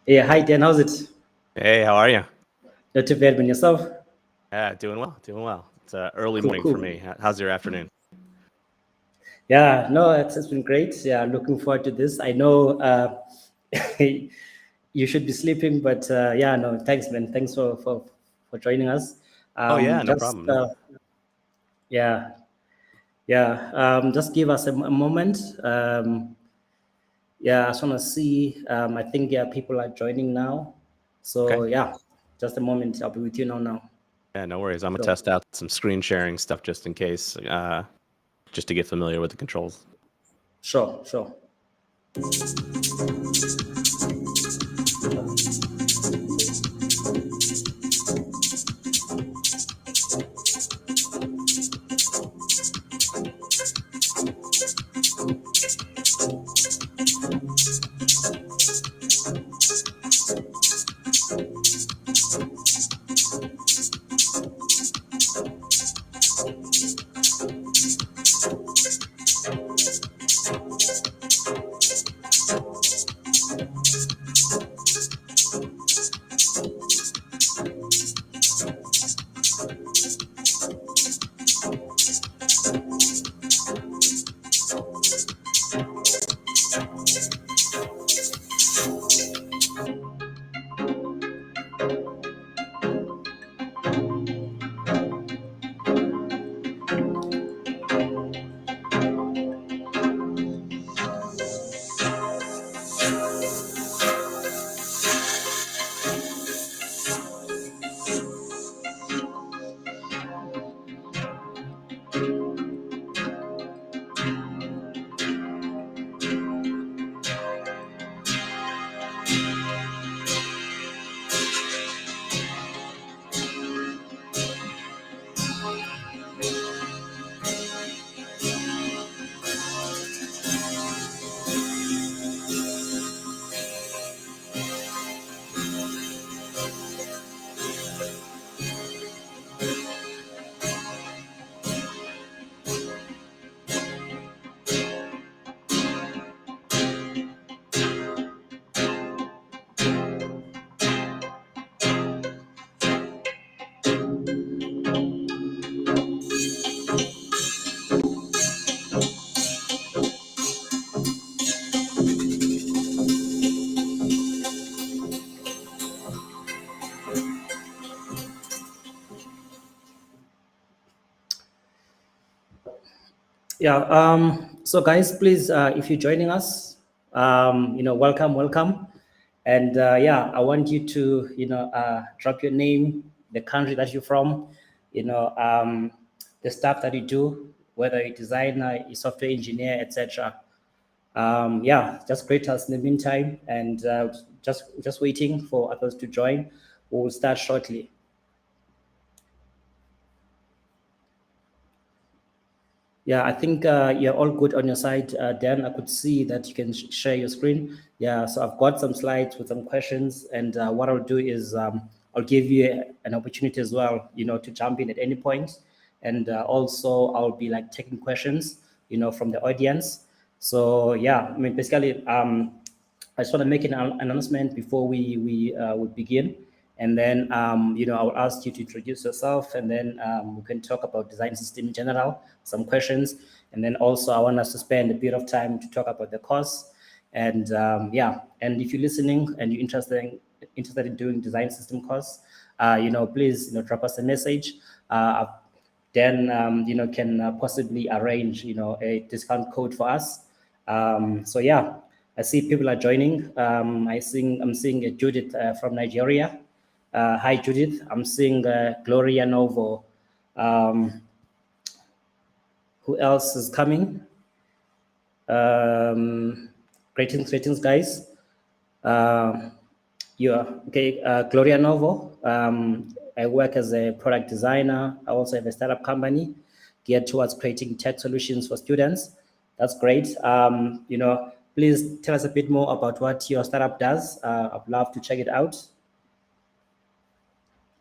Yeah, hi Dan, how's it? Hey, how are you? Not too bad, man. Yourself? Yeah, doing well, doing well. It's early Cool, morning for cool. me. How's your afternoon? Yeah, no, it's been great. Yeah, looking forward to this. I know you should be sleeping, but yeah, no, thanks, man. Thanks for joining us. Oh yeah, no Just problem. No. yeah, yeah. Just give us a moment. Yeah, I just want to see. I think yeah, people are joining now. Okay. So yeah, just a moment. I'll be with you now. Yeah, no worries. I'm gonna Sure, test out some screen sharing stuff just in case, just to get familiar with the controls. sure. Yeah. So, guys, please, if you're joining us, welcome. And yeah, I want you to, drop your name, the country that you're from, the stuff that you do, whether you're a designer, a software engineer, etc. Yeah, just greet us in the meantime, and just waiting for others to join. We'll start shortly. Yeah, I think you're all good on your side. Dan, I could see that you can share your screen. Yeah, so I've got some slides with some questions, and what I'll do is I'll give you an opportunity as well, to jump in at any point, and also I'll be like taking questions, from the audience. So yeah, I mean, basically, I just want to make an announcement before we begin, and then I'll ask you to introduce yourself, and then we can talk about design system in general, some questions, and then also I want us to spend a bit of time to talk about the course, and and if you're listening and you're interested in doing design system course, please drop us a message. Then can possibly arrange a discount code for us. So yeah, I see people are joining. I'm seeing Judith from Nigeria. Hi Judith. I'm seeing Gloria Novo. Who else is coming? Greetings, guys. Yeah, okay. Gloria Novo. I work as a product designer. I also have a startup company geared towards creating tech solutions for students. That's great. Please tell us a bit more about what your startup does. I'd love to check it out.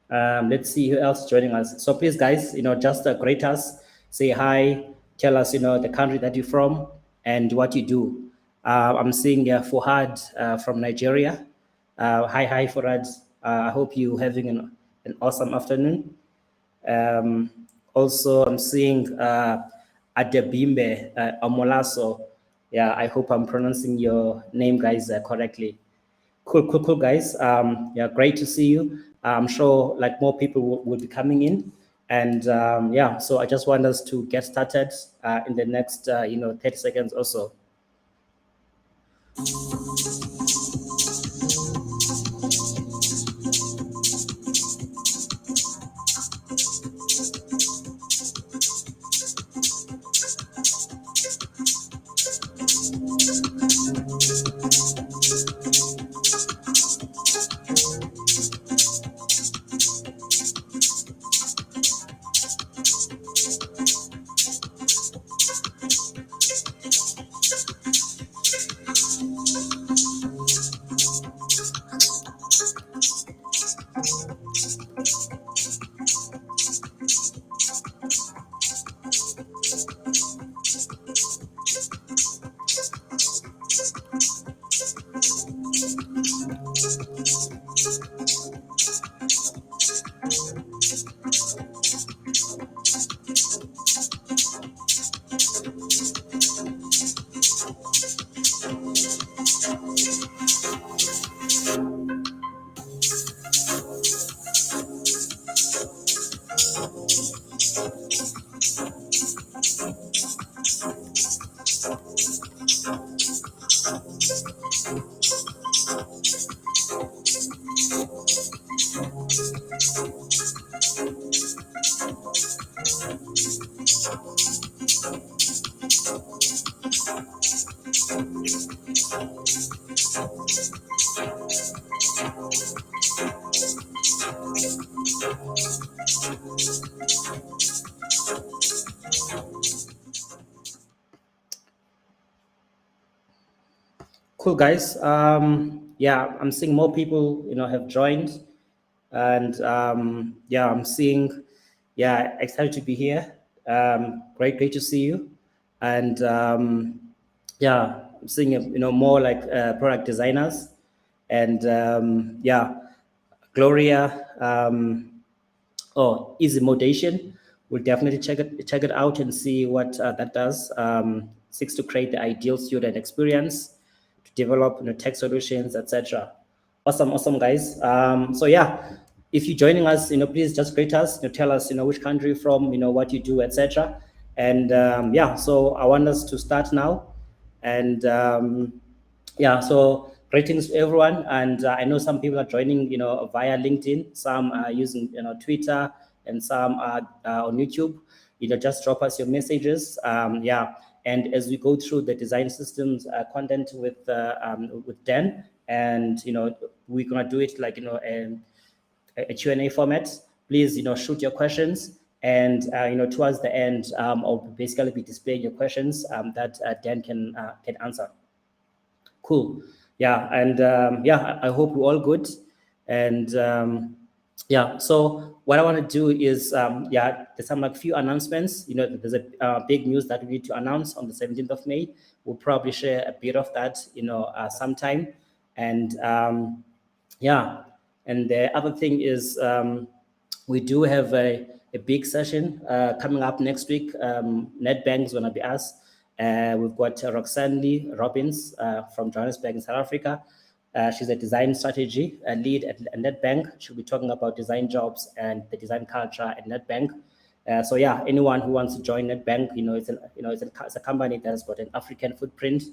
Let's see who else is joining us. So please, guys, just greet us, say hi, tell us, the country that you're from and what you do. I'm seeing Fuhad from Nigeria. Hi, Fuhad. I hope you're having an awesome afternoon. Also, I'm seeing Adebimbe Omolaso. Yeah, I hope I'm pronouncing your name, guys, correctly. Cool, guys. Yeah, great to see you. I'm sure like more people will be coming in. And yeah, so I just want us to get started in the next, 30 seconds or so. Cool, guys. Yeah, I'm seeing more people, have joined, and yeah, I'm seeing, yeah, excited to be here. Great to see you, and yeah, I'm seeing, more like product designers, and yeah, Gloria. Easy motivation. We'll definitely check it out and see what that does. Seeks to create the ideal student experience, to develop tech solutions, etc. Awesome, guys. So yeah, if you're joining us, please just greet us. Tell us, which country you're from, what you do, etc. And yeah, so I want us to start now. And yeah, so greetings to everyone. And I know some people are joining, via LinkedIn, some are using, Twitter, and some are on YouTube. Just drop us your messages. Yeah, and as we go through the design systems content with Dan, and we're gonna do it like a Q&A format. Please, shoot your questions, And towards the end, I'll basically be displaying your questions that Dan can answer. Cool. Yeah, and I hope we're all good. And yeah, so what I want to do is there's some like few announcements. There's a big news that we need to announce on the 17th of May. We'll probably share a bit of that sometime. And yeah, and the other thing is we do have a big session coming up next week. NetBank is going to be us. We've got Roxanne Lee Robbins from Johannesburg in South Africa. She's a design strategy lead at NetBank. She'll be talking about design jobs and the design culture at NetBank. So yeah, anyone who wants to join NetBank, it's a company that has got an African footprint.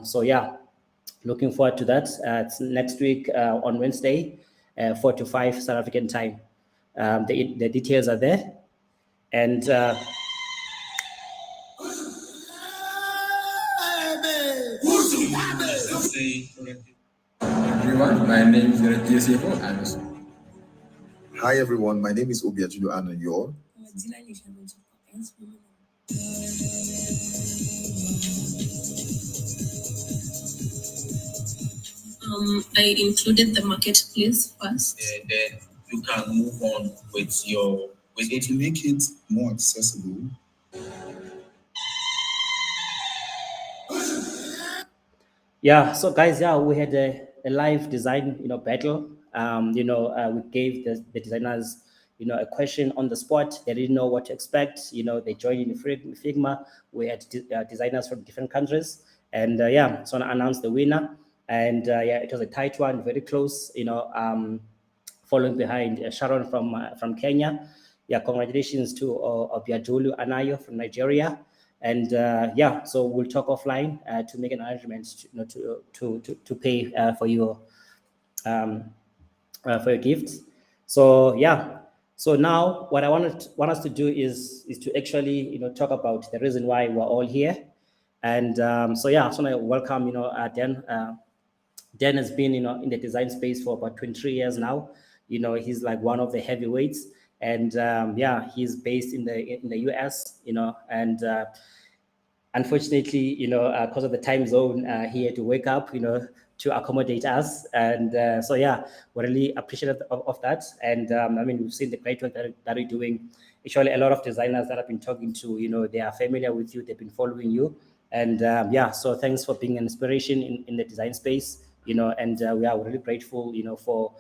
So yeah, looking forward to that. It's next week on Wednesday, 4 to 5 South African time. The details are there. And everyone, my name is Anos. Hi everyone, my name is Obiajulo Anayor. I included the marketplace first. Then you can move on with it To make it more accessible. Yeah, so guys, we had a live design, battle. We gave the designers, a question on the spot. They didn't know what to expect. They joined in Figma. We had designers from different countries, and so I announced the winner. And it was a tight one, very close. Following behind Sharon from Kenya. Yeah, congratulations to Obiajulu Anayo from Nigeria. And so we'll talk offline to make an arrangement to pay for your gift. So yeah, so now what I want us to do is to actually talk about the reason why we're all here. And so I want to welcome Dan. Dan has been in the design space for about 23 years now. He's like one of the heavyweights, and he's based in the US. And unfortunately, because of the time zone, he had to wake up, to accommodate us. And we're really appreciative of that. And we've seen the great work that you're doing. Actually, a lot of designers that I've been talking to, they are familiar with you, they've been following you. And so thanks for being an inspiration in the design space, and we are really grateful, for,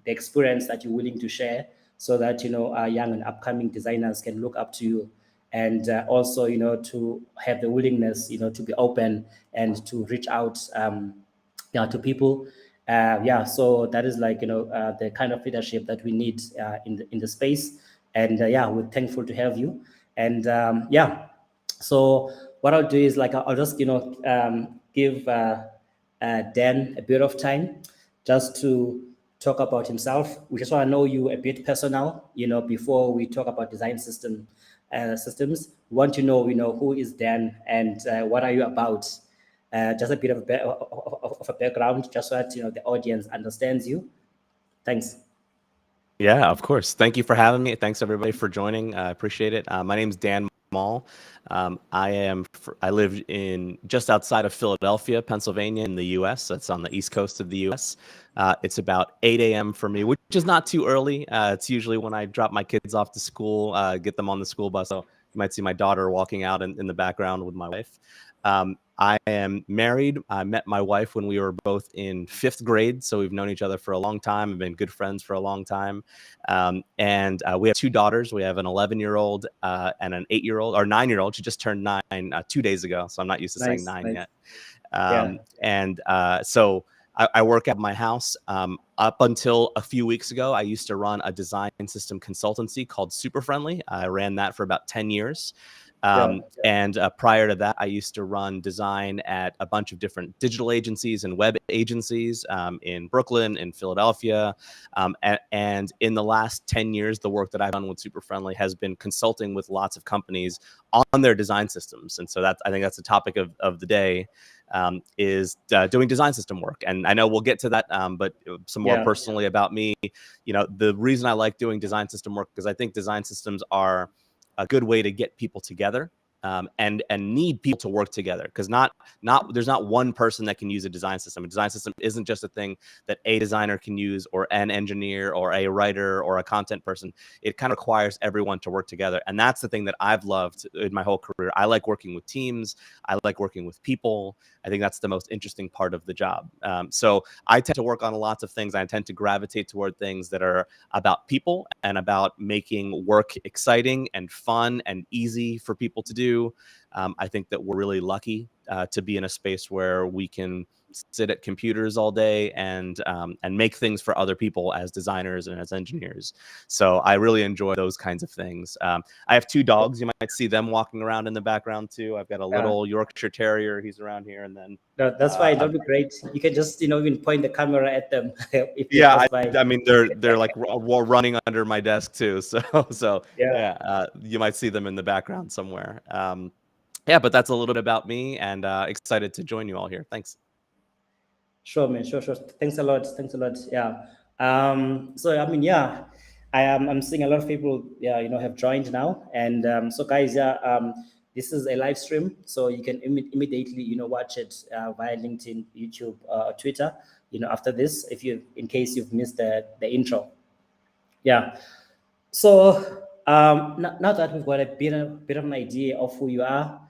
the experience that you're willing to share, so that, our young and upcoming designers can look up to you. And also, to have the willingness, to be open and to reach out, to people. So that is like, the kind of leadership that we need in the space. And we're thankful to have you. And so what I'll do is I'll just, give Dan a bit of time just to talk about himself. We just want to know you a bit personal, before we talk about design systems. We want to know, who is Dan and what are you about? Just a bit of a background, just so that the audience understands you. Thanks. Yeah, of course. Thank you for having me. Thanks everybody for joining. I appreciate it. My name is Dan Mall. I live in just outside of Philadelphia, Pennsylvania, in the U.S. That's on the east coast of the U.S. It's about 8 a.m. for me, which is not too early. It's usually when I drop my kids off to school, get them on the school bus. So you might see my daughter walking out in the background with my wife. I am married. I met my wife when we were both in 5th grade. So we've known each other for a long time and been good friends for a long time. And we have 2 daughters. We have an 11-year-old and an 8-year-old or 9-year-old. She just turned 9 2 days ago. So I'm not used to saying 9 yet. And so I work at my house. Up until a few weeks ago, I used to run a design system consultancy called Super Friendly. I ran that for about 10 years. And prior to that, I used to run design at a bunch of different digital agencies and web agencies in Brooklyn, in Philadelphia. And in the last 10 years, the work that I've done with Super Friendly has been consulting with lots of companies on their design systems. And so I think that's the topic of the day, is doing design system work. And I know we'll get to that, but some more personally about me, the reason I like doing design system work, because I think design systems are a good way to get people together, and need people to work together, because there's not one person that can use a design system. A design system isn't just a thing that a designer can use, or an engineer, or a writer, or a content person. It kind of requires everyone to work together, and that's the thing that I've loved in my whole career. I like working with teams. I like working with people. I think that's the most interesting part of the job. So I tend to work on lots of things. I tend to gravitate toward things that are about people and about making work exciting and fun and easy for people to do. I think that we're really lucky to be in a space where we can sit at computers all day and make things for other people as designers and as engineers. So I really enjoy those kinds of things. I have 2 dogs. You might see them walking around in the background too. I've got a little Yorkshire Terrier. He's around here. And then that's fine. That'd be great. You can just even point the camera at them. If I mean they're like running under my desk too. So you might see them in the background somewhere. But that's a little bit about me, and excited to join you all here. Thanks. Sure, man. Sure. Thanks a lot. Yeah. So I mean, I'm seeing a lot of people, have joined now, and so guys, this is a live stream, so you can immediately, watch it via LinkedIn, YouTube, or Twitter, after this, in case you've missed the intro. Yeah. So now that we've got a bit of an idea of who you are,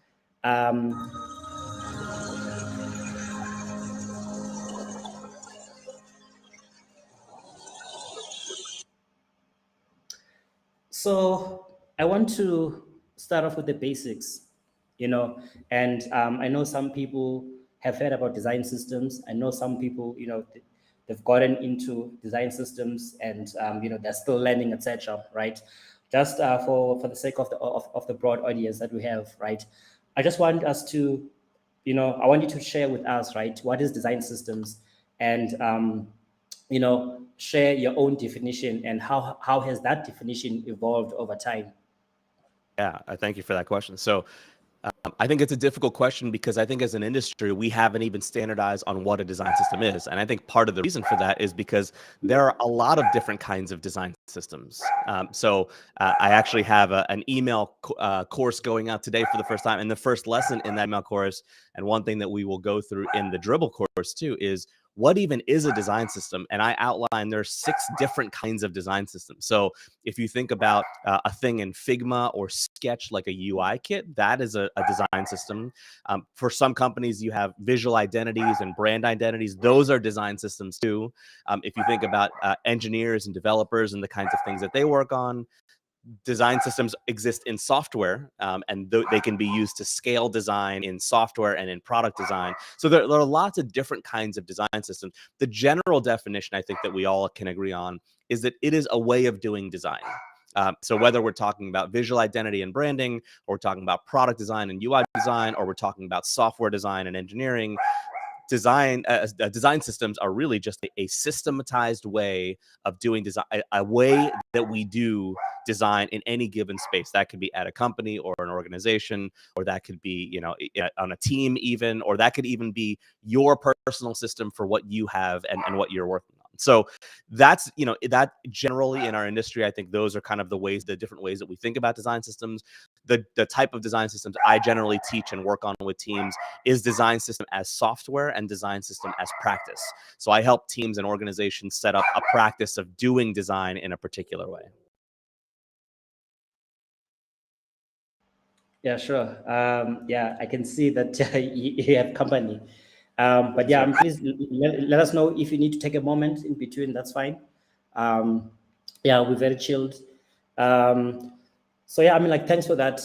so I want to start off with the basics, and I know some people have heard about design systems. I know some people, they've gotten into design systems, and they're still learning, etc. Right? Just for the sake of the broad audience that we have, right? I just want us to, I want you to share with us, right? What is design systems, and share your own definition, and how has that definition evolved over time? Yeah, thank you for that question. So I think it's a difficult question, because I think as an industry, we haven't even standardized on what a design system is. And I think part of the reason for that is because there are a lot of different kinds of design systems. So I actually have an email course going out today for the first time. And the first lesson in that email course, and one thing that we will go through in the Dribble course too, is what even is a design system? And I outline there's 6 different kinds of design systems. So if you think about a thing in Figma or Sketch, like a UI kit, that is a design system. For some companies, you have visual identities and brand identities. Those are design systems too. If you think about engineers and developers and the kinds of things that they work on, design systems exist in software, and they can be used to scale design in software and in product design. So there are lots of different kinds of design systems. The general definition, I think, that we all can agree on is that it is a way of doing design. So whether we're talking about visual identity and branding, or we're talking about product design and UI design, or we're talking about software design and engineering, design systems are really just a systematized way of doing design, a way that we do design in any given space. That could be at a company or an organization, or that could be, on a team even, or that could even be your personal system for what you have and what you're working on. So that's, that generally in our industry, I think those are kind of the different ways that we think about design systems. The type of design systems I generally teach and work on with teams is design system as software and design system as practice. So I help teams and organizations set up a practice of doing design in a particular way. Yeah, sure. I can see that you have company. But yeah, please let us know if you need to take a moment in between. That's fine. We're very chilled. So yeah, I mean, like, thanks for that.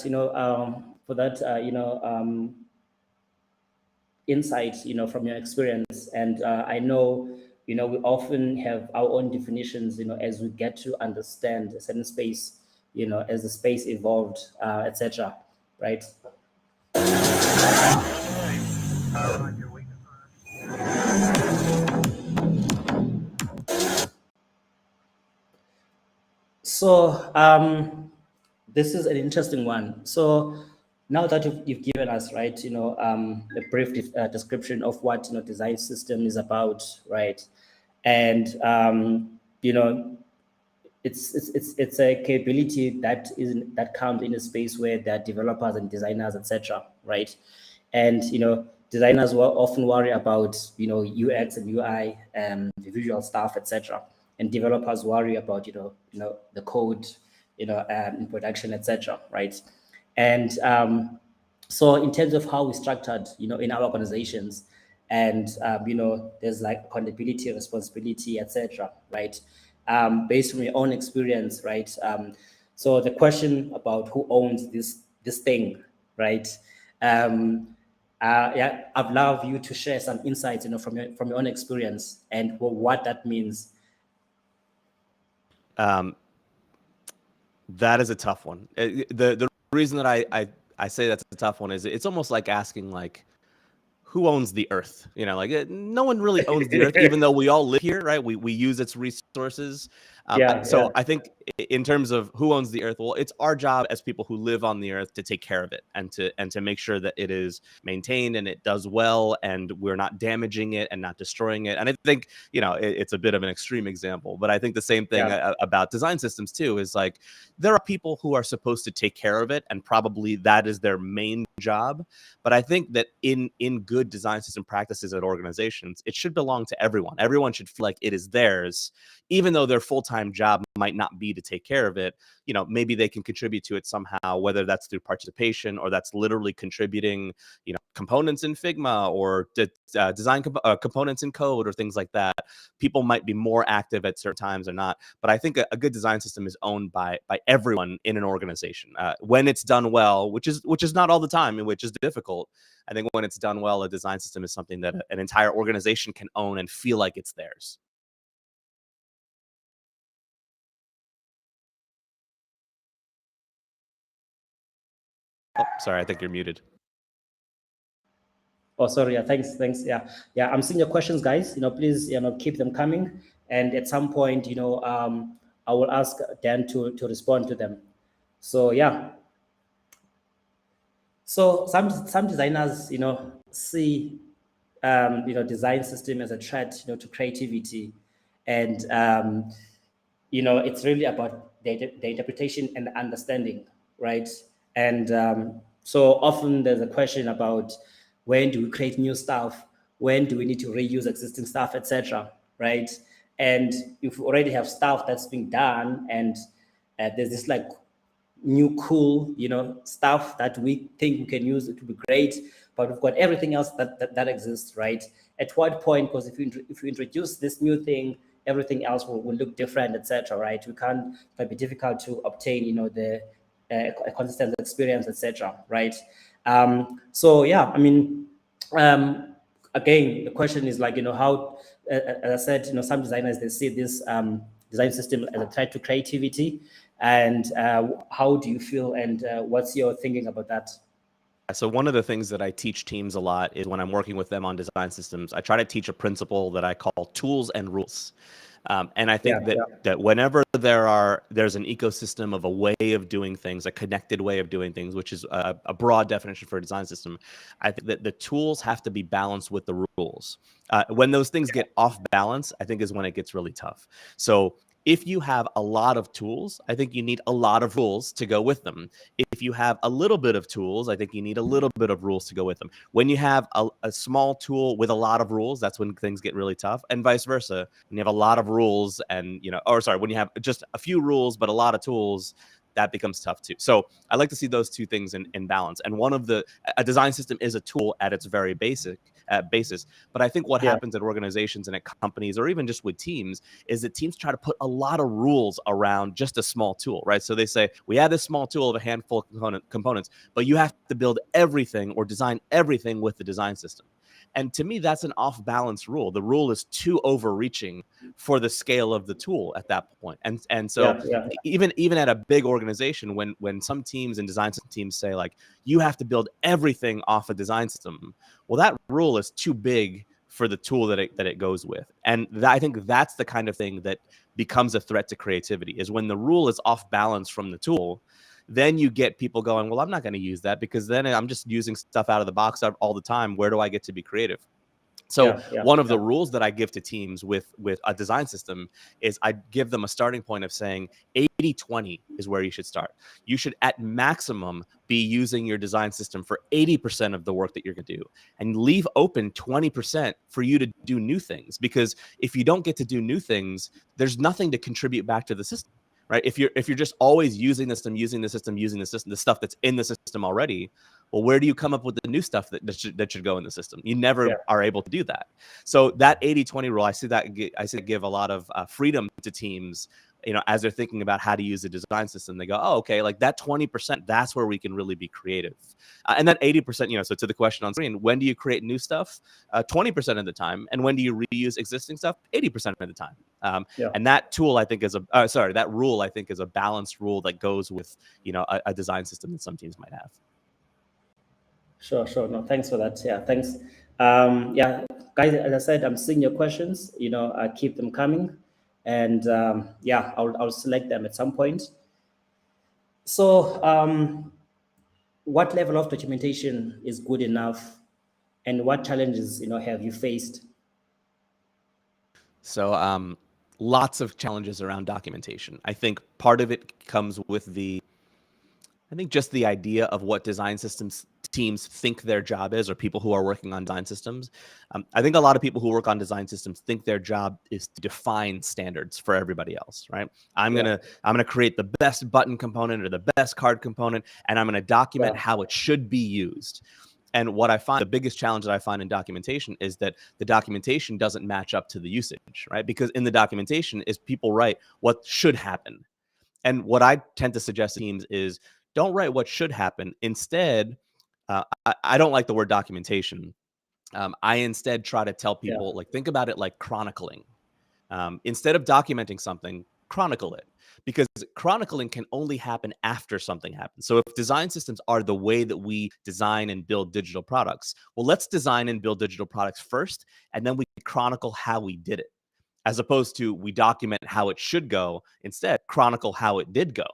Insight, from your experience. And I know, we often have our own definitions, as we get to understand a certain space, as the space evolved, etc. right? So this is an interesting one. So now that you've given us, right, a brief description of what design system is about, right, and it's a capability that comes in a space where there are developers and designers, etc., right, and designers will often worry about UX and UI, the visual stuff, etc., and developers worry about the code, in production, etc., right, and so in terms of how we structured in our organizations, and there's like accountability, responsibility, etc., right, based on your own experience, right, so the question about who owns this thing, right, yeah, I'd love you to share some insights from your own experience and what that means. That is a tough one. The reason that I say that's a tough one is it's almost like asking like, who owns the earth? Like no one really owns the earth, even though we all live here, right? We use its resources. So I think in terms of who owns the earth, well, it's our job as people who live on the earth to take care of it and to make sure that it is maintained and it does well and we're not damaging it and not destroying it. And I think, it's a bit of an extreme example, but I think the same thing about design systems too, is like there are people who are supposed to take care of it and probably that is their main job. But I think that in good design system practices at organizations, it should belong to everyone. Everyone should feel like it is theirs, even though their full-time job might not be to take care of it. Maybe they can contribute to it somehow, whether that's through participation or that's literally contributing, components in Figma or design components in code or things like that. People might be more active at certain times or not, but I think a good design system is owned by everyone in an organization when it's done well, which is not all the time, and which is difficult. I think when it's done well, a design system is something that an entire organization can own and feel like it's theirs. Oh, sorry, I think you're muted. Oh, sorry. Yeah, thanks. Yeah. I'm seeing your questions, guys. Please, keep them coming. And at some point, I will ask Dan to respond to them. So yeah. So some designers, see, design system as a threat, to creativity, and it's really about the interpretation and the understanding, right? And so often there's a question about when do we create new stuff, when do we need to reuse existing stuff, etc., right? And if we already have stuff that's being done, and there's this like new cool stuff that we think we can use, it would be great, but we've got everything else that exists, right? At what point, because if you introduce this new thing, everything else will look different, etc., right? It can be difficult to obtain the a consistent experience, etc., right? So yeah, I mean, again, the question is like, how, as I said, some designers, they see this design system as a threat to creativity. And how do you feel, and what's your thinking about that? So one of the things that I teach teams a lot is when I'm working with them on design systems, I try to teach a principle that I call tools and rules. And I think that whenever there's an ecosystem of a way of doing things, a connected way of doing things, which is a broad definition for a design system, I think that the tools have to be balanced with the rules. When those things get off balance, I think is when it gets really tough. So if you have a lot of tools, I think you need a lot of rules to go with them. If you have a little bit of tools, I think you need a little bit of rules to go with them. When you have a small tool with a lot of rules, that's when things get really tough, and vice versa. When you have a lot of rules and, when you have just a few rules but a lot of tools, that becomes tough too. So I like to see those two things in balance. And a design system is a tool at its very basis. But I think what happens at organizations and at companies, or even just with teams, is that teams try to put a lot of rules around just a small tool, right? So they say, we have this small tool of a handful of components, but you have to build everything or design everything with the design system. And to me, that's an off-balance rule. The rule is too overreaching for the scale of the tool at that point. And so even at a big organization, when some teams and design system teams say like, you have to build everything off a design system, well, that rule is too big for the tool that it goes with. And I think that's the kind of thing that becomes a threat to creativity, is when the rule is off balance from the tool. Then you get people going, well, I'm not going to use that because then I'm just using stuff out of the box all the time. Where do I get to be creative? So one of the rules that I give to teams with a design system is I give them a starting point of saying 80-20 is where you should start. You should at maximum be using your design system for 80% of the work that you're going to do, and leave open 20% for you to do new things. Because if you don't get to do new things, there's nothing to contribute back to the system. Right? If you're just always using the system, the stuff that's in the system already, well, where do you come up with the new stuff that should go in the system? You never are able to do that. So that 80-20 rule, I see give a lot of freedom to teams, as they're thinking about how to use a design system. They go, oh, okay, like that 20%, that's where we can really be creative. And that 80%, so to the question on screen, when do you create new stuff? 20% of the time. And when do you reuse existing stuff? 80% of the time. And that tool, I think, that rule, I think, is a balanced rule that goes with, a design system that some teams might have. Sure. No, thanks for that. Yeah, thanks. Guys, as I said, I'm seeing your questions. Keep them coming, and I'll select them at some point. So, what level of documentation is good enough, and what challenges have you faced? So, lots of challenges around documentation. I think part of it comes with just the idea of what design systems teams think their job is, or people who are working on design systems. I think a lot of people who work on design systems think their job is to define standards for everybody else, right? I'm gonna create the best button component or the best card component, and I'm gonna document how it should be used. And what I find, the biggest challenge that I find in documentation is that the documentation doesn't match up to the usage, right? Because in the documentation is people write what should happen. And what I tend to suggest to teams is don't write what should happen. Instead, I don't like the word documentation. I instead try to tell people, think about it like chronicling. Instead of documenting something, chronicle it. Because chronicling can only happen after something happens. So if design systems are the way that we design and build digital products, well, let's design and build digital products first, and then we chronicle how we did it. As opposed to we document how it should go, instead chronicle how it did go.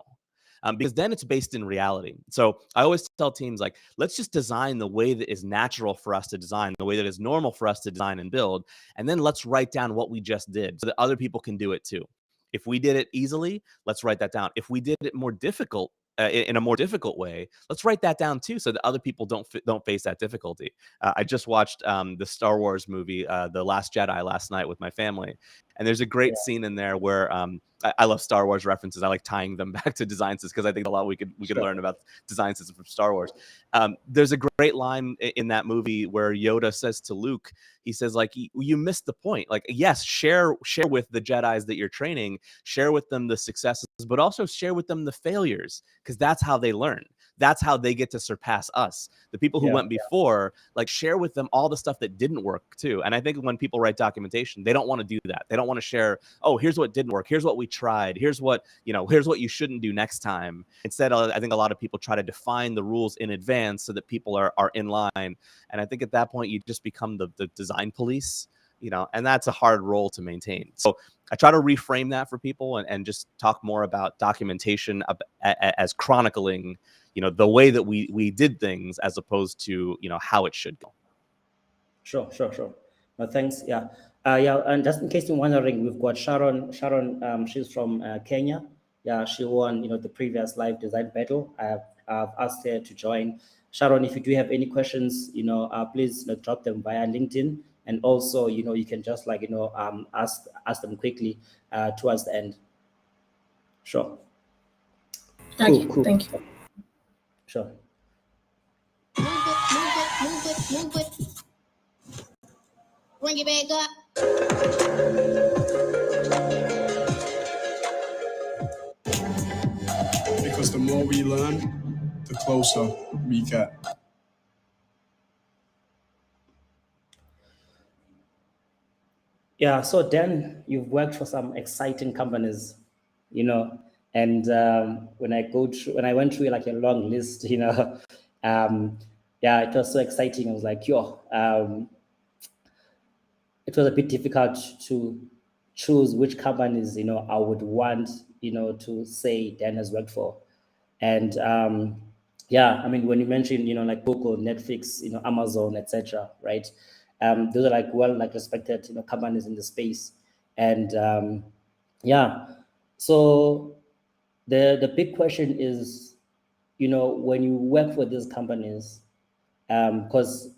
Because then it's based in reality. So I always tell teams, like, let's just design the way that is natural for us to design, the way that is normal for us to design and build, and then let's write down what we just did so that other people can do it too. If we did it easily, let's write that down. If we did it more difficult, in a more difficult way, let's write that down too, so that other people don't face that difficulty. I just watched the Star Wars movie, The Last Jedi, last night with my family, and there's a great scene in there where I love Star Wars references. I like tying them back to design systems because I think a lot we could learn about design systems from Star Wars. There's a great line in that movie where Yoda says to Luke, he says, like, you missed the point. Like, yes, share with the Jedis that you're training, share with them the successes, but also share with them the failures, because that's how they learn. That's how they get to surpass us. The people who went before, like, share with them all the stuff that didn't work too. And I think when people write documentation, they don't want to do that. They don't want to share, oh, here's what didn't work. Here's what we tried. Here's what you shouldn't do next time. Instead, I think a lot of people try to define the rules in advance so that people are in line. And I think at that point, you just become the design police, and that's a hard role to maintain. So I try to reframe that for people and just talk more about documentation as chronicling, the way that we did things, as opposed to, how it should go. Sure. No, thanks. And just in case you're wondering, we've got Sharon. She's from Kenya. Yeah, she won, the previous live design battle. I've asked her to join. Sharon, if you do have any questions, please drop them via LinkedIn. And also, you can just ask them quickly towards the end. Sure. Cool. Thank you. Sure. Move it. Bring it back up. Because the more we learn, the closer we get. Yeah, so Dan, you've worked for some exciting companies, you know, and when I went through like a long list, um, yeah, it was so exciting. I was like, yo, it was a bit difficult to choose which companies, I would want, to say Dan has worked for. And yeah, I mean, when you mentioned, like Google, Netflix, Amazon, etc., right? Those are like well, like respected, companies in the space. And yeah, so the big question is, when you work for these companies, because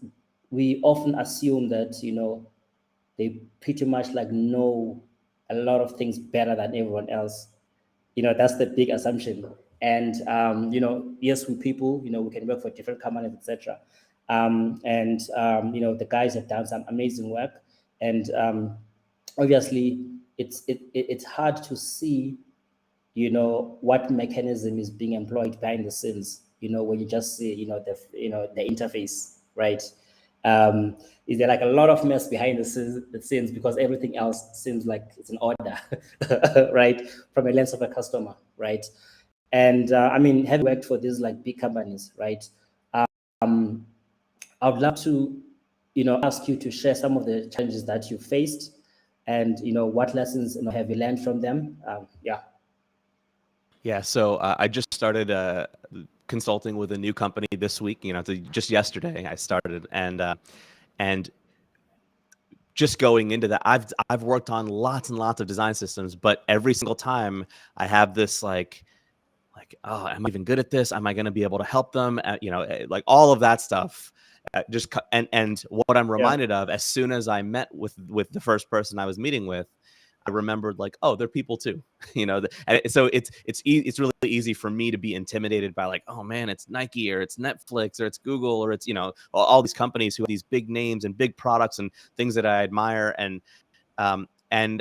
we often assume that, they pretty much like know a lot of things better than everyone else. That's the big assumption. And yes, we people, we can work for different companies, etc. And the guys have done some amazing work. And obviously, it's hard to see, what mechanism is being employed behind the scenes, when you just see, the interface, right? Is there like a lot of mess behind the scenes because everything else seems like it's in order, right? From a lens of a customer, right? And I mean, having worked for these like big companies, right? Um, I would love to, ask you to share some of the challenges that you faced, and what lessons have you learned from them. Yeah. Yeah, so I just started consulting with a new company this week. Just yesterday I started, and just going into that, I've worked on lots and lots of design systems, but every single time I have this oh, am I even good at this? Am I going to be able to help them? Like all of that stuff. And what I'm Yeah. reminded of as soon as I met with the first person I was meeting with, I remembered like, oh, they're people too, so it's really easy for me to be intimidated by like, oh man, it's Nike or it's Netflix or it's Google or it's all these companies who have these big names and big products and things that I admire, and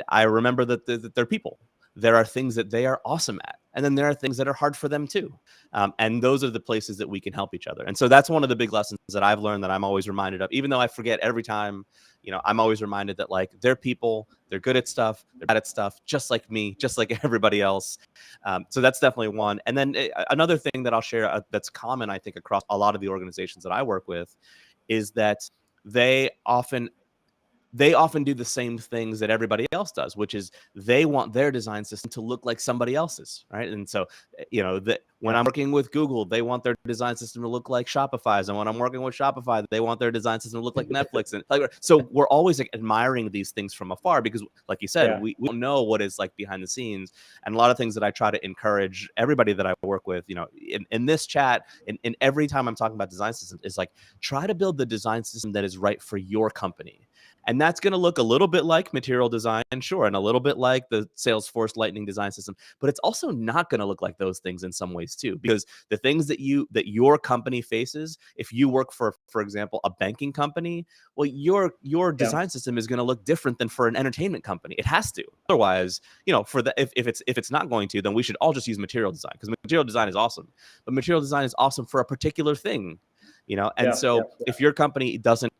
I remember that they're people. There are things that they are awesome at, and then there are things that are hard for them too. And those are the places that we can help each other. And so that's one of the big lessons that I've learned that I'm always reminded of, even though I forget every time. I'm always reminded that like they're people, they're good at stuff, they're bad at stuff, just like me, just like everybody else. So that's definitely one. And then another thing that I'll share that's common, I think, across a lot of the organizations that I work with, is that they often do the same things that everybody else does, which is they want their design system to look like somebody else's, right? And so, when I'm working with Google, they want their design system to look like Shopify's, and when I'm working with Shopify, they want their design system to look like Netflix. And so we're always like admiring these things from afar because, like you said, Yeah. we don't know what is like behind the scenes. And a lot of things that I try to encourage everybody that I work with, in this chat, in every time I'm talking about design systems, is like try to build the design system that is right for your company. And that's going to look a little bit like material design, sure, and a little bit like the Salesforce Lightning design system, but it's also not going to look like those things in some ways too, because the things that your company faces, if you work for example, a banking company, well, your design system is going to look different than for an entertainment company. It has to. Otherwise, if it's not going to, then we should all just use material design, because material design is awesome. But material design is awesome for a particular thing, and so if your company doesn't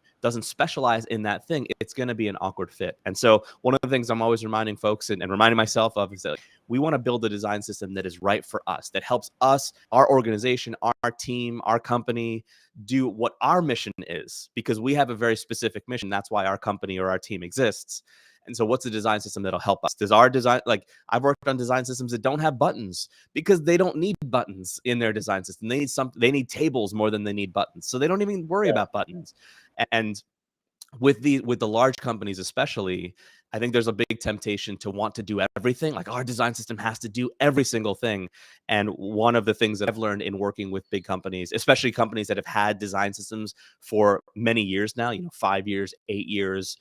specialize in that thing, it's going to be an awkward fit. And so one of the things I'm always reminding folks and reminding myself of is that we want to build a design system that is right for us, that helps us, our organization, our team, our company do what our mission is, because we have a very specific mission. That's why our company or our team exists. And so what's a design system that'll help us? Does our design, like I've worked on design systems that don't have buttons because they don't need buttons in their design system. They need tables more than they need buttons. So they don't even worry about buttons. And with the large companies especially, I think there's a big temptation to want to do everything. Like our design system has to do every single thing. And one of the things that I've learned in working with big companies, especially companies that have had design systems for many years now, 5 years, 8 years,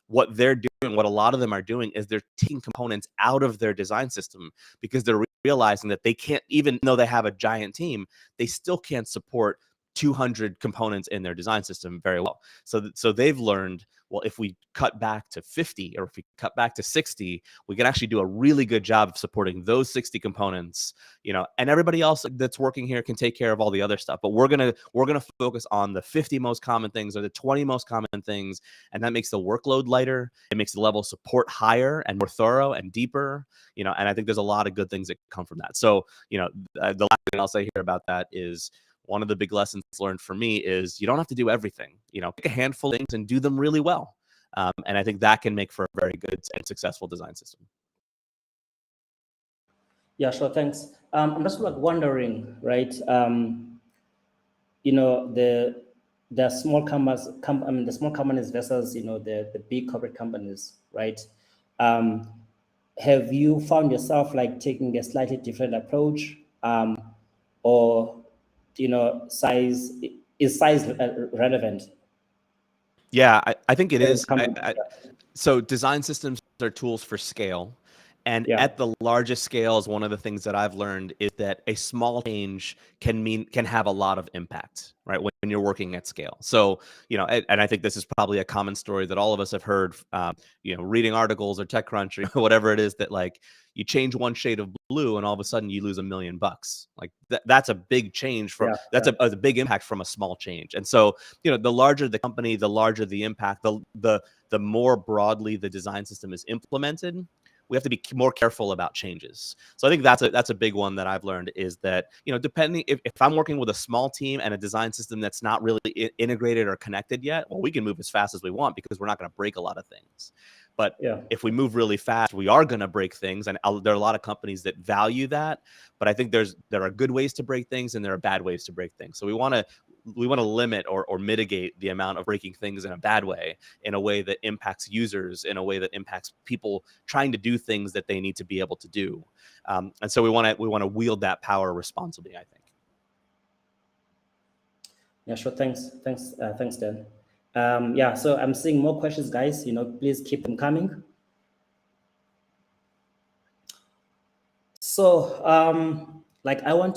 what they're doing, what a lot of them are doing, is they're taking components out of their design system because they're realizing that they can't, even though they have a giant team, they still can't support 200 components in their design system very well. So they've learned, well, if we cut back to 50 or if we cut back to 60, we can actually do a really good job of supporting those 60 components, and everybody else that's working here can take care of all the other stuff. But we're gonna focus on the 50 most common things or the 20 most common things, and that makes the workload lighter. It makes the level of support higher and more thorough and deeper, and I think there's a lot of good things that come from that. So, the last thing I'll say here about that is, one of the big lessons learned for me is you don't have to do everything. Pick a handful of things and do them really well. And I think that can make for a very good and successful design system. Yeah, sure. Thanks. I'm just wondering, right? The small companies, the small companies versus the big corporate companies, right? Have you found yourself taking a slightly different approach, or size relevant? Yeah, I think it is. Yeah. So design systems are tools for scale. And Yeah. at the largest scales, one of the things that I've learned is that a small change can have a lot of impact, right? When you're working at scale. So, and I think this is probably a common story that all of us have heard, reading articles or TechCrunch or whatever it is, that you change one shade of blue and all of a sudden you lose $1 million. Like that's a big change that's a big impact from a small change. And so, the larger the company, the larger the impact, the more broadly the design system is implemented, we have to be more careful about changes. So I think that's a big one that I've learned, is that, depending if I'm working with a small team and a design system that's not really integrated or connected yet, well, we can move as fast as we want because we're not going to break a lot of things. But if we move really fast, we are going to break things. And there are a lot of companies that value that. But I think there are good ways to break things and there are bad ways to break things. So we want to limit or mitigate the amount of breaking things in a bad way, in a way that impacts users, in a way that impacts people trying to do things that they need to be able to do. And so we want to wield that power responsibly, I think. Yeah, sure. Thanks, Dan. Yeah, so I'm seeing more questions, guys. Please keep them coming. So, I want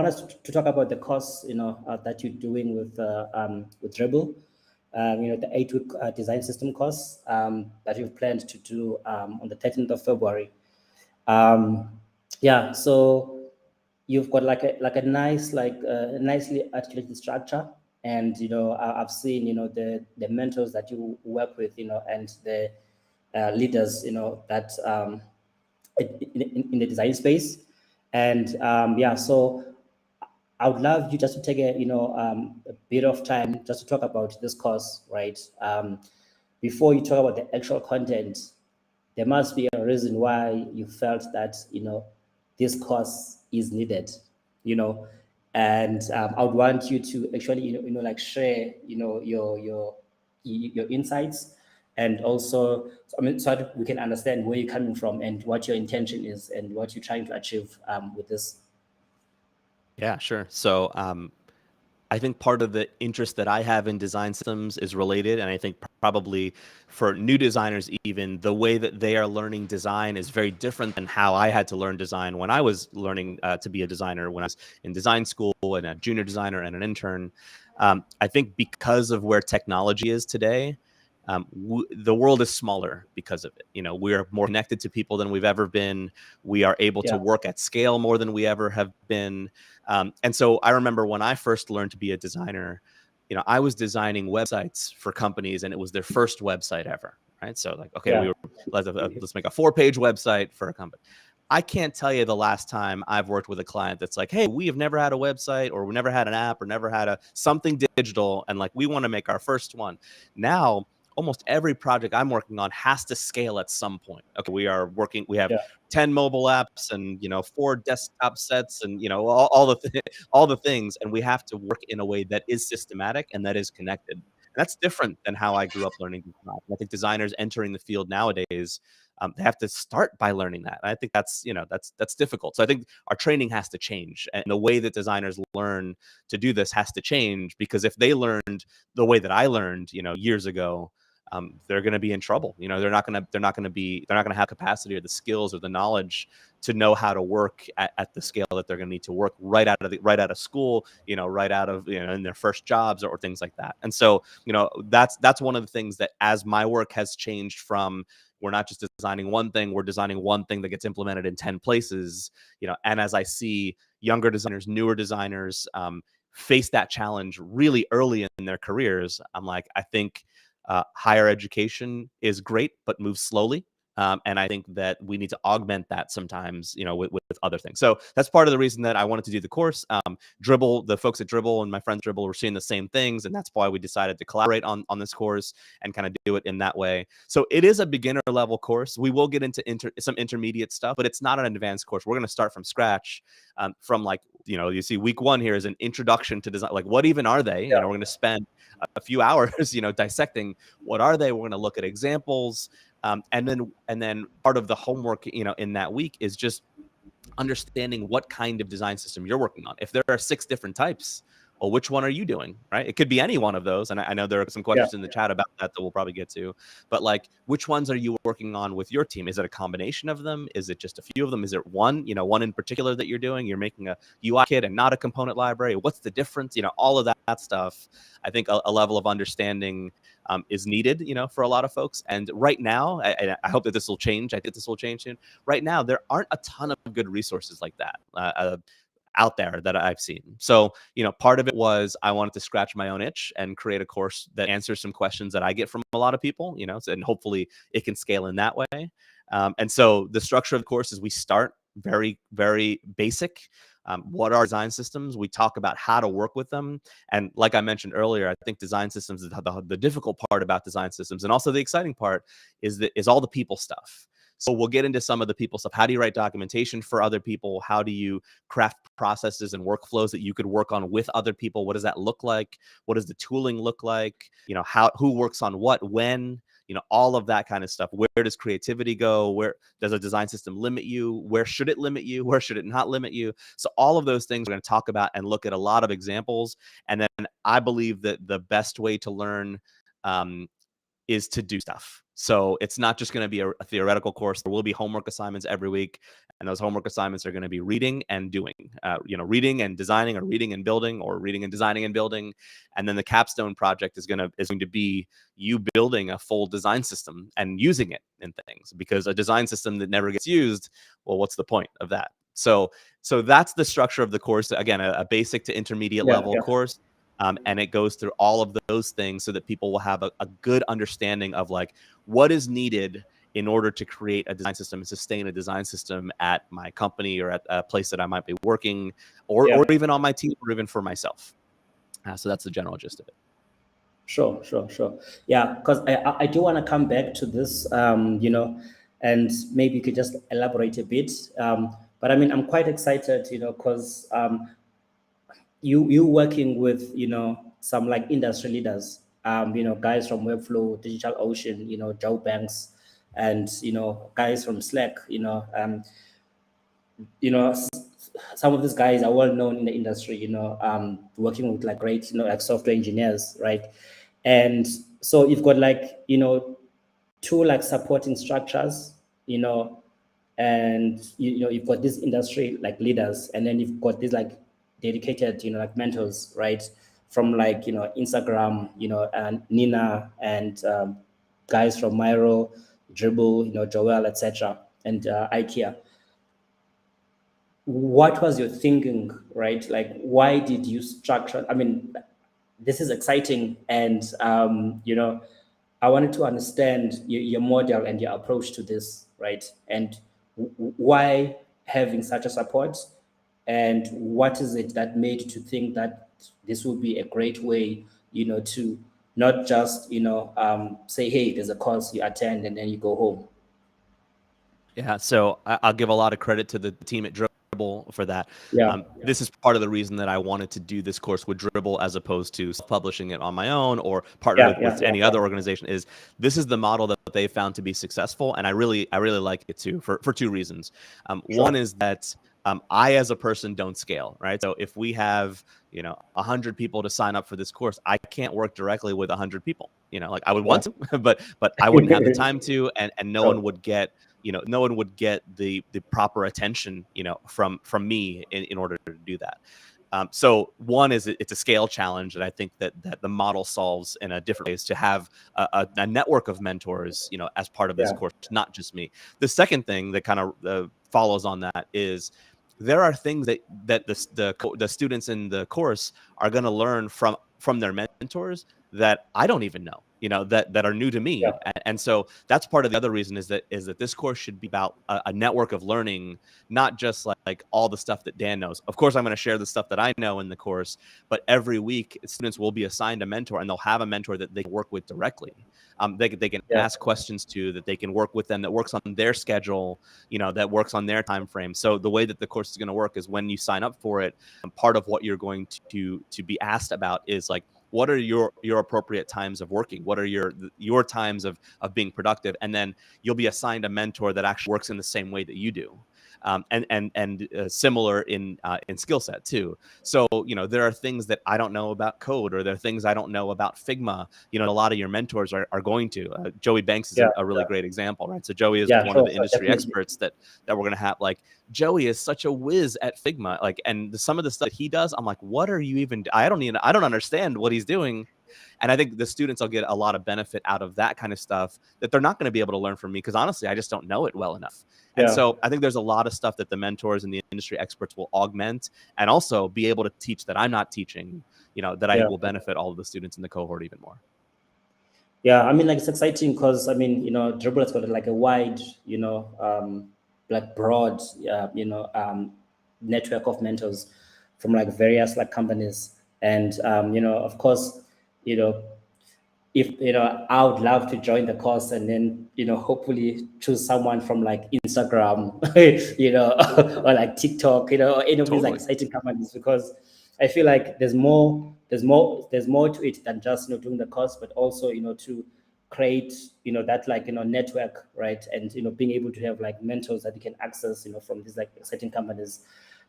us to talk about the course, that you're doing with Dribble. The 8-week design system course that you've planned to do on the 13th of February. Yeah, so you've got a nice, nicely articulated structure, and I've seen the mentors that you work with, and the leaders, that in the design space, and yeah, so I would love you just to take a bit of time just to talk about this course, right? Before you talk about the actual content, there must be a reason why you felt that this course is needed, and I would want you to actually share your insights, and also so that we can understand where you're coming from and what your intention is and what you're trying to achieve with this. Yeah, sure. So I think part of the interest that I have in design systems is related. And I think probably for new designers, even the way that they are learning design is very different than how I had to learn design when I was learning to be a designer, when I was in design school and a junior designer and an intern. I think because of where technology is today, the world is smaller because of it. We're more connected to people than we've ever been. We are able to work at scale more than we ever have been. And so I remember when I first learned to be a designer, I was designing websites for companies and it was their first website ever, right? So okay, let's make a 4-page website for a company. I can't tell you the last time I've worked with a client that's like, hey, we have never had a website, or we never had an app, or never had something digital, and we want to make our first one. Now, almost every project I'm working on has to scale at some point. Okay, we have 10 mobile apps and 4 desktop sets and all the things, and we have to work in a way that is systematic and that is connected. And that's different than how I grew up learning design. I think designers entering the field nowadays, they have to start by learning that. And I think that's difficult. So I think our training has to change, and the way that designers learn to do this has to change, because if they learned the way that I learned, years ago, they're going to be in trouble. You know, they're not going to have capacity or the skills or the knowledge to know how to work at the scale that they're going to need to work right out of school, you know, right out of, you know, in their first jobs or things like that. And so, you know, that's one of the things that, as my work has changed from, we're not just designing one thing, we're designing one thing that gets implemented in 10 places, you know, and as I see younger designers, newer designers face that challenge really early in their careers, I'm like, I think higher education is great, but moves slowly. And I think that we need to augment that sometimes, you know, with other things. So that's part of the reason that I wanted to do the course. Dribble, the folks at Dribble and my friends Dribble were seeing the same things, and that's why we decided to collaborate on this course and kind of do it in that way. So it is a beginner level course. We will get into some intermediate stuff, but it's not an advanced course. We're going to start from scratch, from like, you know, you see week 1 here is an introduction to design. Like, what even are they? You know, we're going to spend a few hours, you know, dissecting what are they. We're going to look at examples. And then part of the homework, you know, in that week is just understanding what kind of design system you're working on. If there are 6 different types, well, which one are you doing, right? It could be any one of those. And I know there are some questions in the chat about that we'll probably get to. But like, which ones are you working on with your team? Is it a combination of them? Is it just a few of them? Is it one, you know, one in particular that you're doing? You're making a UI kit and not a component library. What's the difference? You know, all of that stuff. I think a level of understanding is needed, you know, for a lot of folks. And right now, I hope that this will change. I think this will change soon. Right now, there aren't a ton of good resources like that out there that I've seen. So, you know, part of it was I wanted to scratch my own itch and create a course that answers some questions that I get from a lot of people, you know, and hopefully it can scale in that way. And so the structure of the course is we start very, very basic. What are design systems? We talk about how to work with them. And like I mentioned earlier, I think design systems, the difficult part about design systems, and also the exciting part is all the people stuff. So we'll get into some of the people stuff. How do you write documentation for other people? How do you craft processes and workflows that you could work on with other people? What does that look like? What does the tooling look like? You know, who works on what, when? You know, all of that kind of stuff. Where does creativity go? Where does a design system limit you? Where should it limit you? Where should it not limit you? So all of those things we're going to talk about and look at a lot of examples. And then I believe that the best way to learn is to do stuff. So it's not just going to be a theoretical course. There will be homework assignments every week, and those homework assignments are going to be reading and doing, you know, reading and designing, or reading and building, or reading and designing and building. And then the capstone project is going to be you building a full design system and using it in things, because a design system that never gets used, well, what's the point of that? So that's the structure of the course. Again, a basic to intermediate level course. And it goes through all of those things so that people will have a good understanding of like what is needed in order to create a design system and sustain a design system at my company or at a place that I might be working, or even on my team, or even for myself. So that's the general gist of it. Sure. Yeah, because I do want to come back to this, you know, and maybe you could just elaborate a bit. But I mean, I'm quite excited, you know, because you working with, you know, some like industry leaders, you know, guys from Webflow, DigitalOcean, you know, Joe Banks, and, you know, guys from Slack, you know, some of these guys are well known in the industry, you know, working with like great, you know, like software engineers, right? And so you've got like, you know, 2 like supporting structures, you know, and you know, you've got these industry like leaders, and then you've got these like dedicated, you know, like mentors, right? From like, you know, Instagram, you know, and Nina, and guys from Miro, Dribble, you know, Joel, etc., and IKEA. What was your thinking, right? Like, why did you structure? I mean, this is exciting, and you know, I wanted to understand your model and your approach to this, right? And why having such a support, and what is it that made you to think that this would be a great way, you know, to not just, you know, say, hey, there's a course you attend and then you go home. Yeah, so I'll give a lot of credit to the team at Dribble for that. This is part of the reason that I wanted to do this course with Dribble as opposed to publishing it on my own or partner with any other organization. Is this is the model that they found to be successful, and I really like it too for 2 reasons. One is that I, as a person, don't scale, right? So if we have 100 people to sign up for this course. I can't work directly with 100 people. Like I would want to, but I wouldn't have the time to, and no one would get the proper attention, from me in order to do that. So one is it's a scale challenge, and I think that the model solves in a different ways to have a network of mentors, as part of this course, not just me. The second thing that kind of follows on that is there are things that the students in the course are going to learn from their mentors that I don't even know, that are new to me. And so that's part of the other reason is that this course should be about a network of learning, not just like all the stuff that Dan knows. Of course, I'm going to share the stuff that I know in the course, but every week students will be assigned a mentor, and they'll have a mentor that they can work with directly. They can ask questions to, that they can work with them, that works on their schedule, that works on their time frame. So the way that the course is going to work is when you sign up for it, part of what you're going to be asked about is like, what are your appropriate times of working? What are your times of being productive? And then you'll be assigned a mentor that actually works in the same way that you do. And similar in skill set too. So, there are things that I don't know about code, or there are things I don't know about Figma. A lot of your mentors are going to. Joey Banks is a really great example, right? So Joey is one of the industry experts that we're going to have. Like, Joey is such a whiz at Figma. Like, and some of the stuff he does, I'm like, what are you even? I don't understand what he's doing. And I think the students will get a lot of benefit out of that kind of stuff that they're not going to be able to learn from me, because honestly, I just don't know it well enough. And so I think there's a lot of stuff that the mentors and the industry experts will augment, and also be able to teach that I'm not teaching, that I will benefit all of the students in the cohort even more. Yeah, I mean, like, it's exciting because, I mean, Dribble has got like a wide, like broad, network of mentors from like various like companies. And, of course, if, I would love to join the course and then, hopefully choose someone from like Instagram, or like TikTok, or any of these like exciting companies, because I feel like there's more to it than just, doing the course, but also, to create, that like, network, right? And, being able to have like mentors that you can access, from these like exciting companies.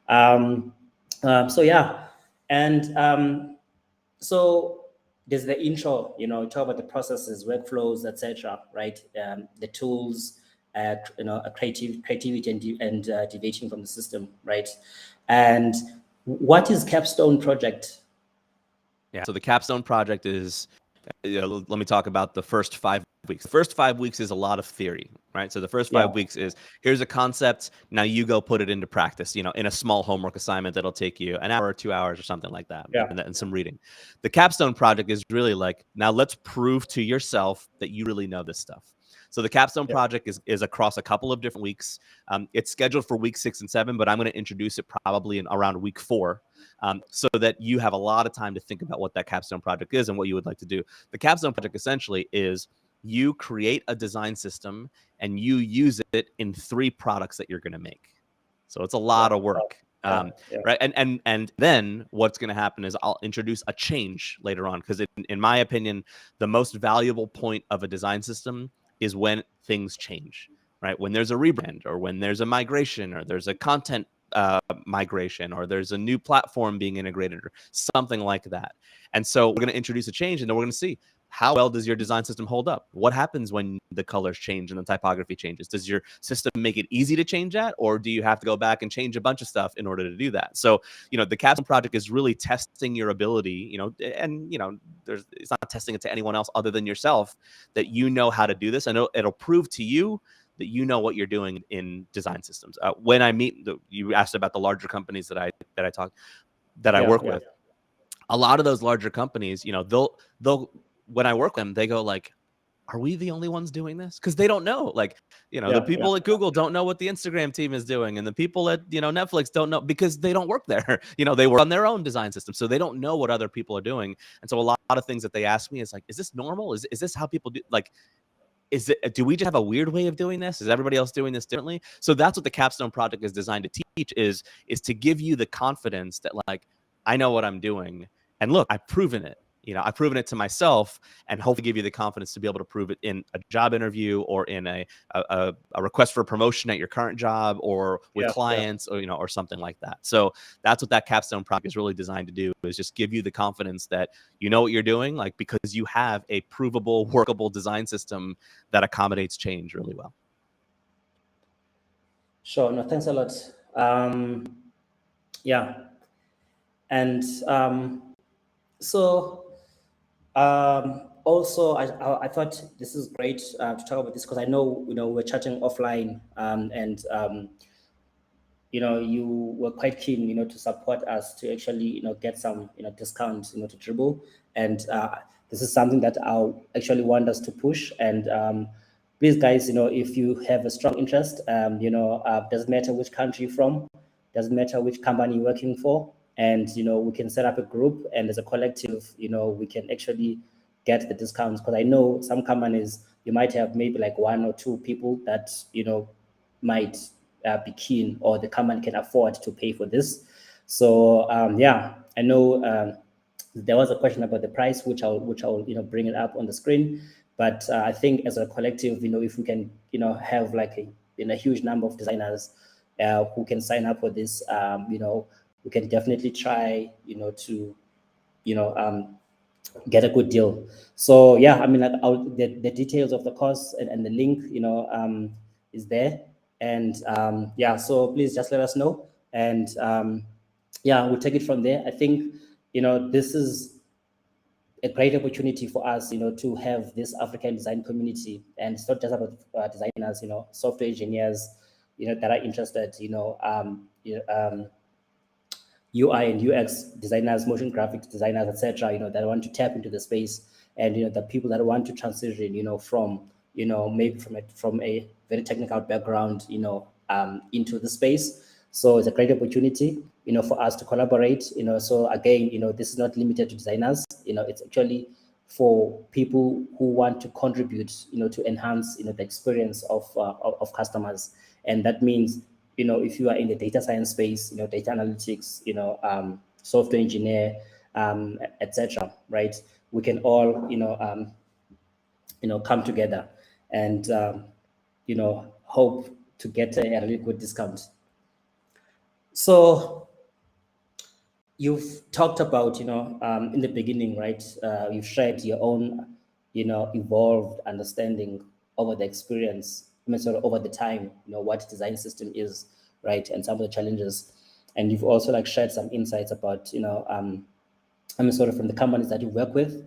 So yeah. And, so there's the intro, talk about the processes, workflows, etc., right? The tools, creativity and deviating from the system, right? And what is Capstone Project? Yeah, so the Capstone Project is, let me talk about the first 5 weeks. The first 5 weeks is a lot of theory, right? So the first 5 weeks is, here's a concept, now you go put it into practice, in a small homework assignment that'll take you an hour or 2 hours or something like that, and some reading. The Capstone Project is really like, now let's prove to yourself that you really know this stuff. So the Capstone Project is across a couple of different weeks. It's scheduled for week 6 and 7, but I'm going to introduce it probably in around week 4, so that you have a lot of time to think about what that Capstone Project is and what you would like to do. The Capstone Project essentially is you create a design system and you use it in 3 products that you're going to make. So it's a lot of work. Right. And then what's going to happen is I'll introduce a change later on, because in my opinion, the most valuable point of a design system is when things change, right? When there's a rebrand, or when there's a migration, or there's a content migration, or there's a new platform being integrated, or something like that. And so we're going to introduce a change, and then we're going to see, how well does your design system hold up? What happens when the colors change and the typography changes? Does your system make it easy to change that? Or do you have to go back and change a bunch of stuff in order to do that? So, the Capstone Project is really testing your ability, and, it's not testing it to anyone else other than yourself, that you know how to do this. And it'll prove to you that you know what you're doing in design systems. When I meet, you asked about the larger companies that I work with. A lot of those larger companies, they'll when I work with them, they go like, are we the only ones doing this? Because they don't know. Like, the people at Google don't know what the Instagram team is doing. And the people at, Netflix don't know, because they don't work there. They work on their own design system. So they don't know what other people are doing. And so a lot of things that they ask me is like, is this normal? Is this how people do? Like, do we just have a weird way of doing this? Is everybody else doing this differently? So that's what the Capstone Project is designed to teach, is to give you the confidence that, like, I know what I'm doing. And look, I've proven it. I've proven it to myself, and hopefully give you the confidence to be able to prove it in a job interview or in a request for a promotion at your current job or with clients or something like that. So that's what that capstone project is really designed to do, is just give you the confidence that you know what you're doing, like, because you have a provable, workable design system that accommodates change really well. Sure. No, thanks a lot. Yeah. And so also, I thought this is great to talk about this because I know, we're chatting offline, and you were quite keen, to support us to actually, get some, discounts, to Dribble. And this is something that I actually want us to push. And please, guys, if you have a strong interest, doesn't matter which country you're from, doesn't matter which company you're working for, and, we can set up a group, and as a collective, we can actually get the discounts. Because I know some companies, you might have maybe like one or two people that, might be keen, or the company can afford to pay for this. So yeah, I know there was a question about the price, which I'll bring it up on the screen. But I think as a collective, if we can have like a huge number of designers who can sign up for this, we can definitely try to get a good deal. So yeah, I mean, like the details of the course and the link, is there. And yeah, so please just let us know. And yeah, we'll take it from there. I think, this is a great opportunity for us, to have this African design community. And it's not just about designers, software engineers, that are interested, UI and UX designers, motion graphics designers, etc. That want to tap into the space, and the people that want to transition, from maybe from a very technical background, into the space. So it's a great opportunity, for us to collaborate. So again, this is not limited to designers. It's actually for people who want to contribute, to enhance, the experience of customers, and that means if you are in the data science space, data analytics, software engineer, etc. Right? We can all, come together and, hope to get a really good discount. So you've talked about, in the beginning, right? You've shared your own, evolved understanding over the experience, I mean, sort of over the time, what design system is, right? And some of the challenges. And you've also like shared some insights about, I mean, sort of from the companies that you work with.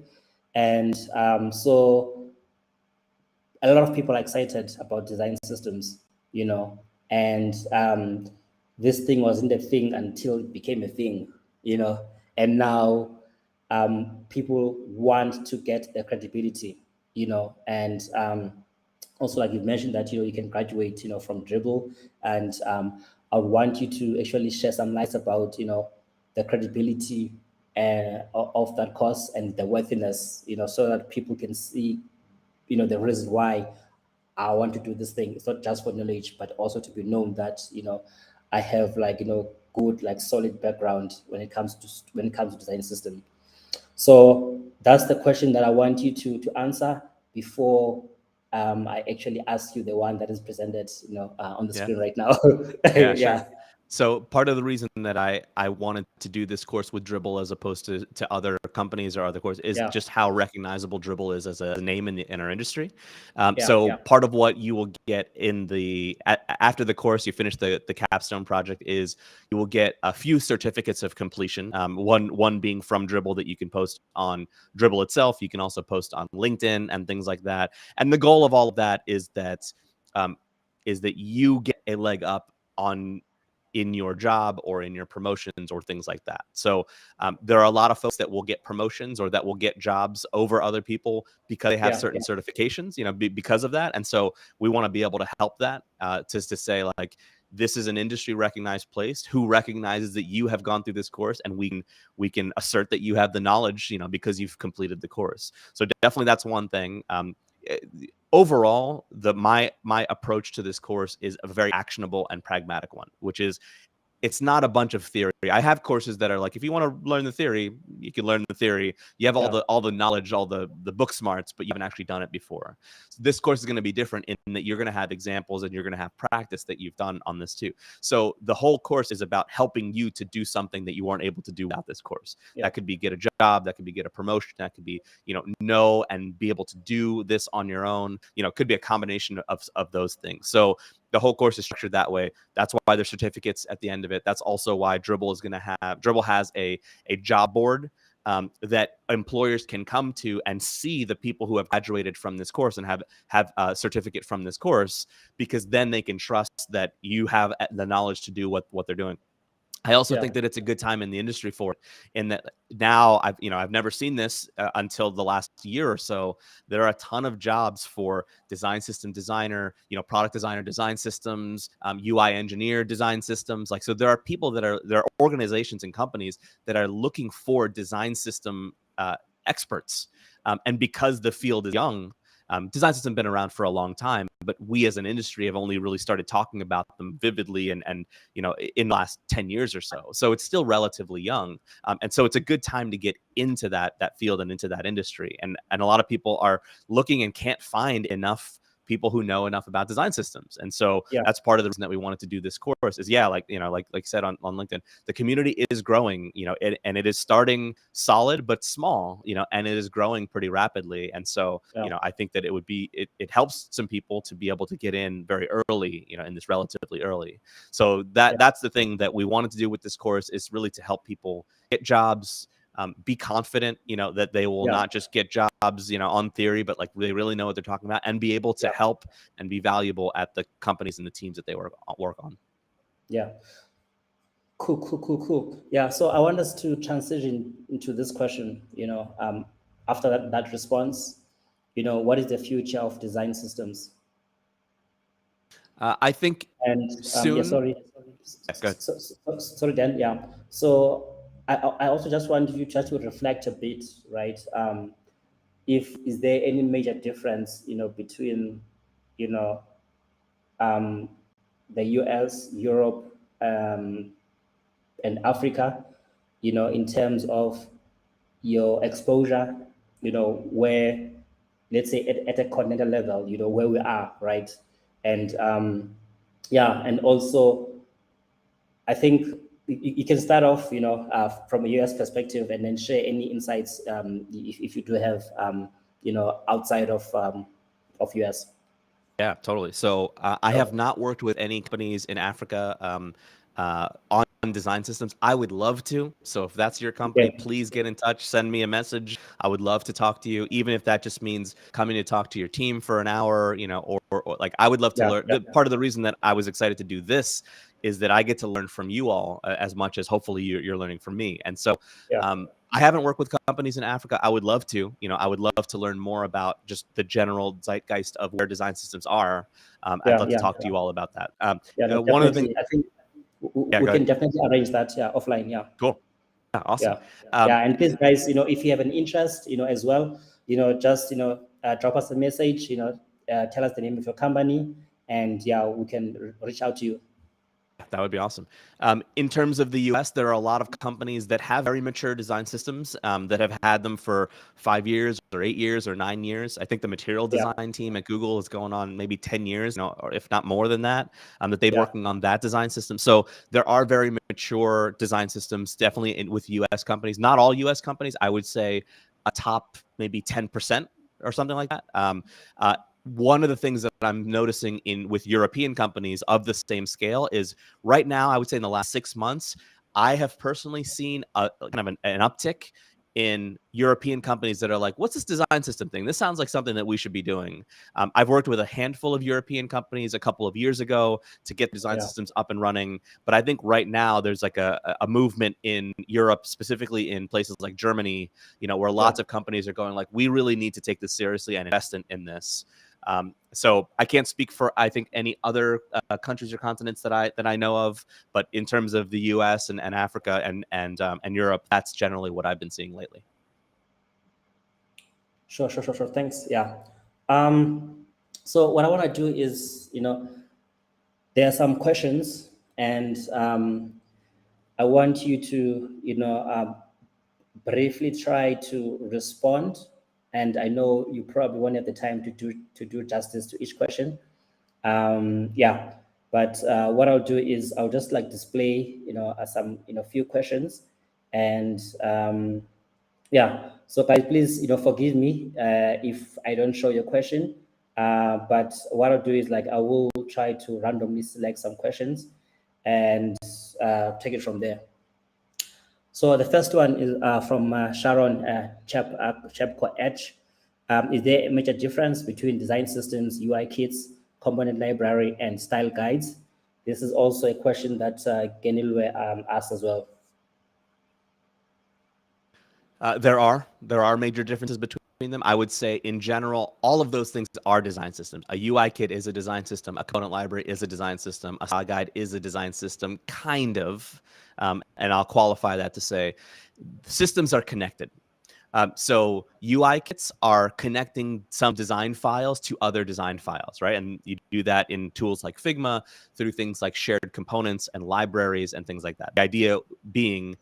And so a lot of people are excited about design systems, and this thing wasn't a thing until it became a thing, and now people want to get the credibility, and also, like you've mentioned that, you can graduate, from Dribble, and I would want you to actually share some lights about, the credibility of that course and the worthiness, so that people can see, the reason why I want to do this thing. It's not just for knowledge, but also to be known that, I have like, good, like solid background when it comes to design system. So that's the question that I want you to answer before I actually ask you the one that is presented, on the screen right now. Yeah, sure. So part of the reason that I wanted to do this course with Dribble as opposed to other companies or other courses is just how recognizable Dribble is as a name in our industry. Part of what you will get in after the course, you finish the capstone project, is you will get a few certificates of completion. One being from Dribble that you can post on Dribble itself. You can also post on LinkedIn and things like that. And the goal of all of that is that you get a leg up in your job or in your promotions or things like that. So there are a lot of folks that will get promotions or that will get jobs over other people because they have certain certifications, because of that. And so we want to be able to help that, to say, like, this is an industry recognized place who recognizes that you have gone through this course, and we can assert that you have the knowledge, because you've completed the course. So definitely that's one thing. Overall, my approach to this course is a very actionable and pragmatic one, which is it's not a bunch of theory. I have courses that are like, if you want to learn the theory, you can learn the theory. You have all the knowledge, all the book smarts, but you haven't actually done it before. So this course is going to be different in that you're going to have examples and you're going to have practice that you've done on this too. So the whole course is about helping you to do something that you weren't able to do without this course. That could be get a job, that could be get a promotion, that could be, know and be able to do this on your own. It could be a combination of those things. So the whole course is structured that way. That's why there's certificates at the end of it. That's also why Dribble has a job board that employers can come to and see the people who have graduated from this course and have a certificate from this course, because then they can trust that you have the knowledge to do what they're doing. I also think that it's a good time in the industry for it, in that now I've never seen this until the last year or so. There are a ton of jobs for design system designer, product designer, design systems, UI engineer, design systems. So there are people there are organizations and companies that are looking for design system experts. And because the field is young, design system has been around for a long time, but we as an industry have only really started talking about them vividly and in the last 10 years or so. So it's still relatively young. And so it's a good time to get into that field and into that industry. And a lot of people are looking and can't find enough people who know enough about design systems. And so that's part of the reason that we wanted to do this course is, like you said on LinkedIn, the community is growing, and it is starting solid, but small, and it is growing pretty rapidly. And so, I think that it helps some people to be able to get in very early, in this relatively early. So that's the thing that we wanted to do with this course, is really to help people get jobs, be confident, that they will not just get jobs, on theory, but they really know what they're talking about, and be able to help and be valuable at the companies and the teams that they work on. Yeah. Cool. Yeah. So I want us to transition into this question, after that response, what is the future of design systems? I think soon. Sorry, Dan. Yeah. So I also just want you to reflect a bit, right? Is there any major difference, between, the US, Europe, and Africa, in terms of your exposure, where, let's say at a continental level, where we are, right? And and also, I think you can start off, from a US perspective, and then share any insights if you do have, outside of US. Yeah, totally. So I have not worked with any companies in Africa on design systems. I would love to. So if that's your company, please get in touch, send me a message. I would love to talk to you, even if that just means coming to talk to your team for an hour, or I would love to learn. Part of the reason that I was excited to do this is that I get to learn from you all as much as hopefully you're learning from me. And so I haven't worked with companies in Africa. I would love to. I would love to learn more about just the general zeitgeist of where design systems are. I'd love to talk to you all about that. One of the things I think we can definitely arrange that. Offline. Yeah. Cool. Yeah, awesome. And please, guys, if you have an interest, as well, just drop us a message. Tell us the name of your company, and we can reach out to you. That would be awesome. In terms of the US, there are a lot of companies that have very mature design systems that have had them for 5 years or 8 years or 9 years. I think the material design team at Google is going on maybe 10 years, or if not more than that, that they've been working on that design system. So there are very mature design systems, definitely with US companies. Not all US companies. I would say a top maybe 10% or something like that. One of the things that I'm noticing with European companies of the same scale is right now, I would say in the last 6 months, I have personally seen a kind of an uptick in European companies that are like, what's this design system thing? This sounds like something that we should be doing. I've worked with a handful of European companies a couple of years ago to get design systems up and running. But I think right now there's like a movement in Europe, specifically in places like Germany, where lots of companies are going like, we really need to take this seriously and invest in this. So I can't speak for, I think, any other countries or continents that I know of, but in terms of the US and Africa and Europe, that's generally what I've been seeing lately. Sure. Thanks. Yeah. So what I want to do is, there are some questions, and I want you to, briefly try to respond. And I know you probably won't have the time to do justice to each question. Yeah, but what I'll do is I'll just like display, some, few questions, and yeah. So guys, please, forgive me if I don't show your question. But what I'll do is like I will try to randomly select some questions and take it from there. So the first one is from Sharon Chapco Edge. Is there a major difference between design systems, UI kits, component library, and style guides? This is also a question that Genilwe asked as well. There are major differences between them. I would say in general, all of those things are design systems. A UI kit is a design system. A component library is a design system. A style guide is a design system, kind of. And I'll qualify that to say systems are connected. So UI kits are connecting some design files to other design files, right? And you do that in tools like Figma through things like shared components and libraries and things like that. The idea being,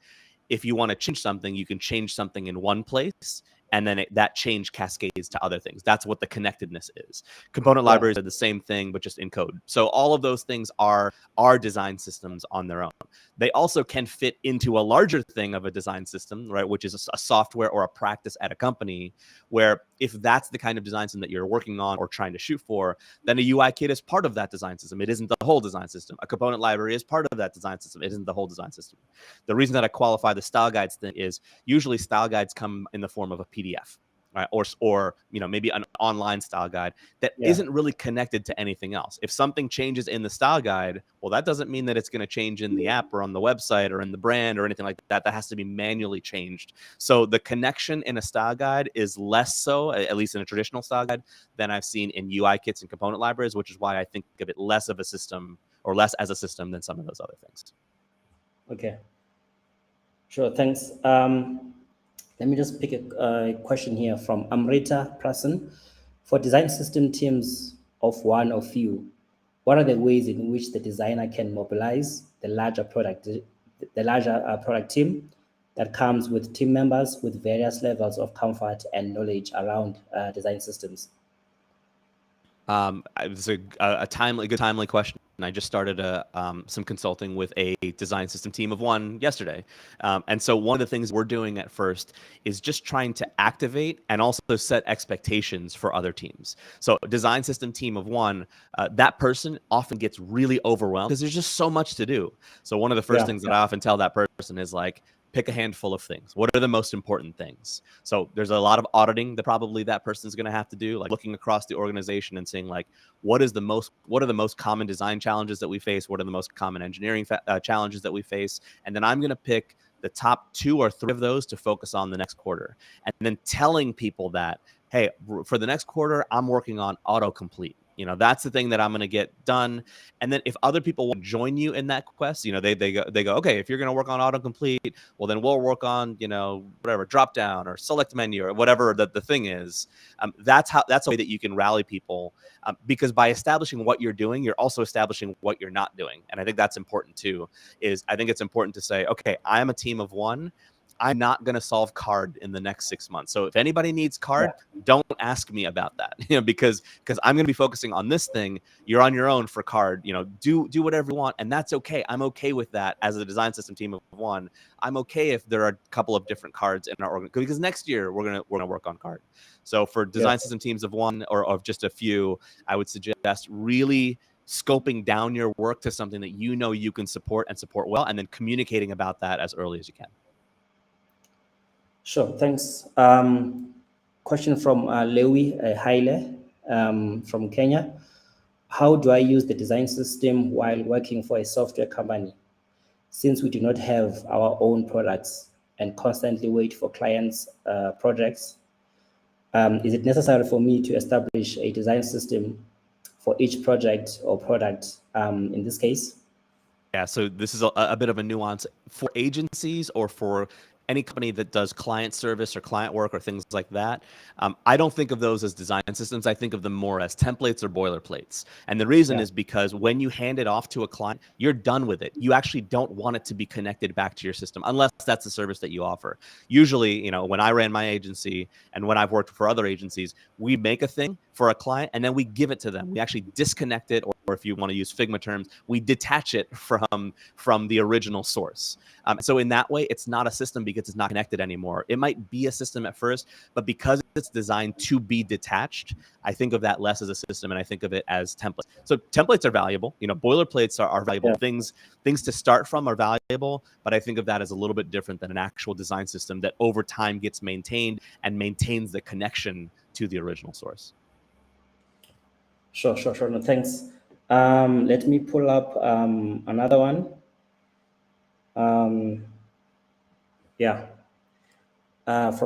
if you want to change something, you can change something in one place, and then that change cascades to other things. That's what the connectedness is. Component libraries are the same thing, but just in code. So all of those things are design systems on their own. They also can fit into a larger thing of a design system, right? Which is a software or a practice at a company, where if that's the kind of design system that you're working on or trying to shoot for, then a UI kit is part of that design system. It isn't the whole design system. A component library is part of that design system. It isn't the whole design system. The reason that I qualify the style guides thing is usually style guides come in the form of a PDF, right? Or maybe an online style guide that isn't really connected to anything else. If something changes in the style guide, well, that doesn't mean that it's going to change in the app or on the website or in the brand or anything like that. That has to be manually changed. So the connection in a style guide is less so, at least in a traditional style guide, than I've seen in UI kits and component libraries, which is why I think of it less of a system, or less as a system, than some of those other things. Okay. Sure, thanks. Let me just pick a question here from Amrita Prasan. For design system teams of one or few, what are the ways in which the designer can mobilize the larger product team that comes with team members with various levels of comfort and knowledge around design systems? It's a good timely question. I just started some consulting with a design system team of one yesterday. And so one of the things we're doing at first is just trying to activate and also set expectations for other teams. So a design system team of one, that person often gets really overwhelmed because there's just so much to do. So one of the first things that I often tell that person is like, pick a handful of things. What are the most important things? So there's a lot of auditing that probably that person's going to have to do, like looking across the organization and saying like, what are the most common design challenges that we face? What are the most common engineering challenges that we face? And then I'm going to pick the top 2 or 3 of those to focus on the next quarter. And then telling people that, hey, for the next quarter, I'm working on autocomplete. That's the thing that I'm going to get done. And then if other people want to join you in that quest, they go, okay, if you're going to work on autocomplete, well, then we'll work on, whatever, drop down or select menu or whatever the thing is. That's a way that you can rally people, because by establishing what you're doing, you're also establishing what you're not doing. And I think that's important too, I think it's important to say, okay, I'm a team of one. I'm not going to solve card in the next 6 months. So if anybody needs card, don't ask me about that, because I'm going to be focusing on this thing. You're on your own for card, do whatever you want. And that's okay. I'm okay with that as a design system team of one. I'm okay if there are a couple of different cards in our organization, because next year we're going to work on card. So for design system teams of one or of just a few, I would suggest really scoping down your work to something that you can support and support well, and then communicating about that as early as you can. Sure, thanks. Question from Lewi Haile from Kenya. How do I use the design system while working for a software company, since we do not have our own products and constantly wait for clients' projects? Is it necessary for me to establish a design system for each project or product in this case? Yeah, so this is a bit of a nuance for agencies or for any company that does client service or client work or things like that, I don't think of those as design systems. I think of them more as templates or boilerplates. And the reason is because when you hand it off to a client, you're done with it. You actually don't want it to be connected back to your system unless that's the service that you offer. Usually, when I ran my agency and when I've worked for other agencies, we make a thing for a client and then we give it to them. We actually disconnect it, or if you want to use Figma terms, we detach it from the original source. So in that way, it's not a system because it's not connected anymore. It might be a system at first, but because it's designed to be detached, I think of that less as a system and I think of it as templates. So templates are valuable. Boilerplates are valuable. Things to start from are valuable, but I think of that as a little bit different than an actual design system that over time gets maintained and maintains the connection to the original source. Sure. No, thanks. Let me pull up another one. From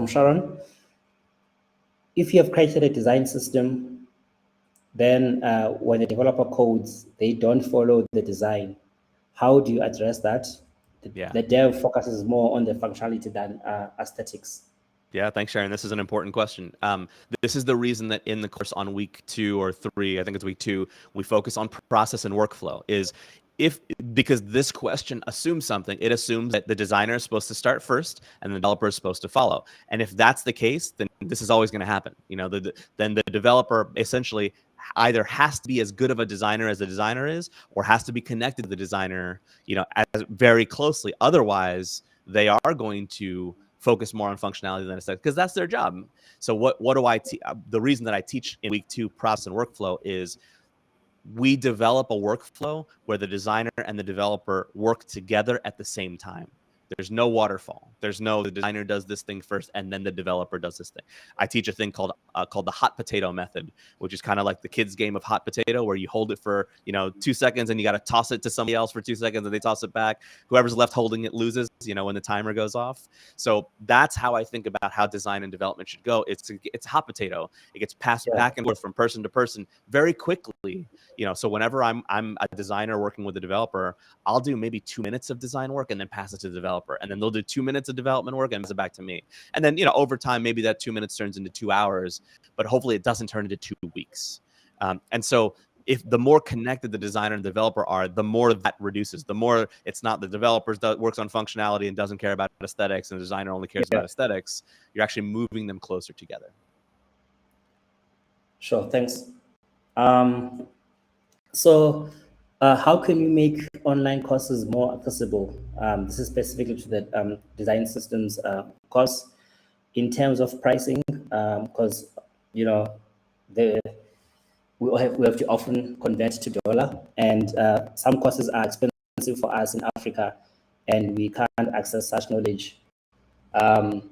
Sharon. If you have created a design system, then when the developer codes, they don't follow the design. How do you address that? The dev focuses more on the functionality than aesthetics. Yeah, thanks, Sharon. This is an important question. This is the reason that in the course on week 2 or 3, I think it's week 2, we focus on process and workflow. Because this question assumes something. It assumes that the designer is supposed to start first and the developer is supposed to follow. And if that's the case, then this is always going to happen. Then the developer essentially either has to be as good of a designer as the designer is, or has to be connected to the designer, as very closely. Otherwise, they are going to focus more on functionality than aesthetic because that's their job. So what do I teach? The reason that I teach in week 2 process and workflow is we develop a workflow where the designer and the developer work together at the same time. There's no waterfall. There's no the designer does this thing first and then the developer does this thing. I teach a thing called the hot potato method, which is kind of like the kids' game of hot potato, where you hold it for 2 seconds and you got to toss it to somebody else for 2 seconds and they toss it back. Whoever's left holding it loses. When the timer goes off. So that's how I think about how design and development should go. It's a hot potato. It gets passed back and forth from person to person very quickly. So whenever I'm a designer working with a developer, I'll do maybe 2 minutes of design work and then pass it to the developer. And then they'll do 2 minutes of development work and pass it back to me. And then, over time, maybe that 2 minutes turns into 2 hours, but hopefully it doesn't turn into 2 weeks. And so if the more connected the designer and developer are, the more that reduces. The more it's not the developer that works on functionality and doesn't care about aesthetics and the designer only cares about aesthetics. You're actually moving them closer together. Sure, thanks. So how can you make online courses more accessible? This is specifically to the design systems course in terms of pricing, because we have to often convert to dollar, and some courses are expensive for us in Africa, and we can't access such knowledge. And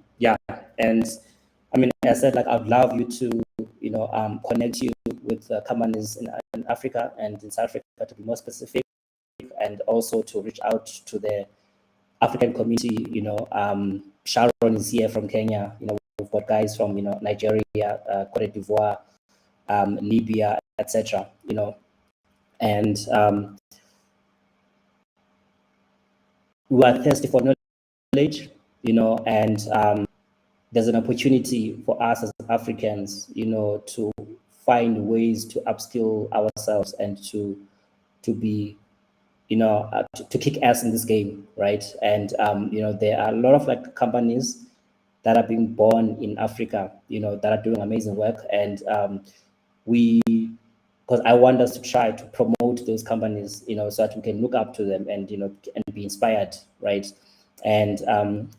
I mean, as I said, like I'd love you to connect you with companies in Africa and in South Africa to be more specific, and also to reach out to the African community. Sharon is here from Kenya. We've got guys from Nigeria, Cote d'Ivoire, Libya, etc. And we are thirsty for knowledge. And there's an opportunity for us as Africans, to find ways to upskill ourselves and to be, to kick ass in this game, right? And there are a lot of companies that are being born in Africa, that are doing amazing work, and because I want us to try to promote those companies, so that we can look up to them and and be inspired, right? And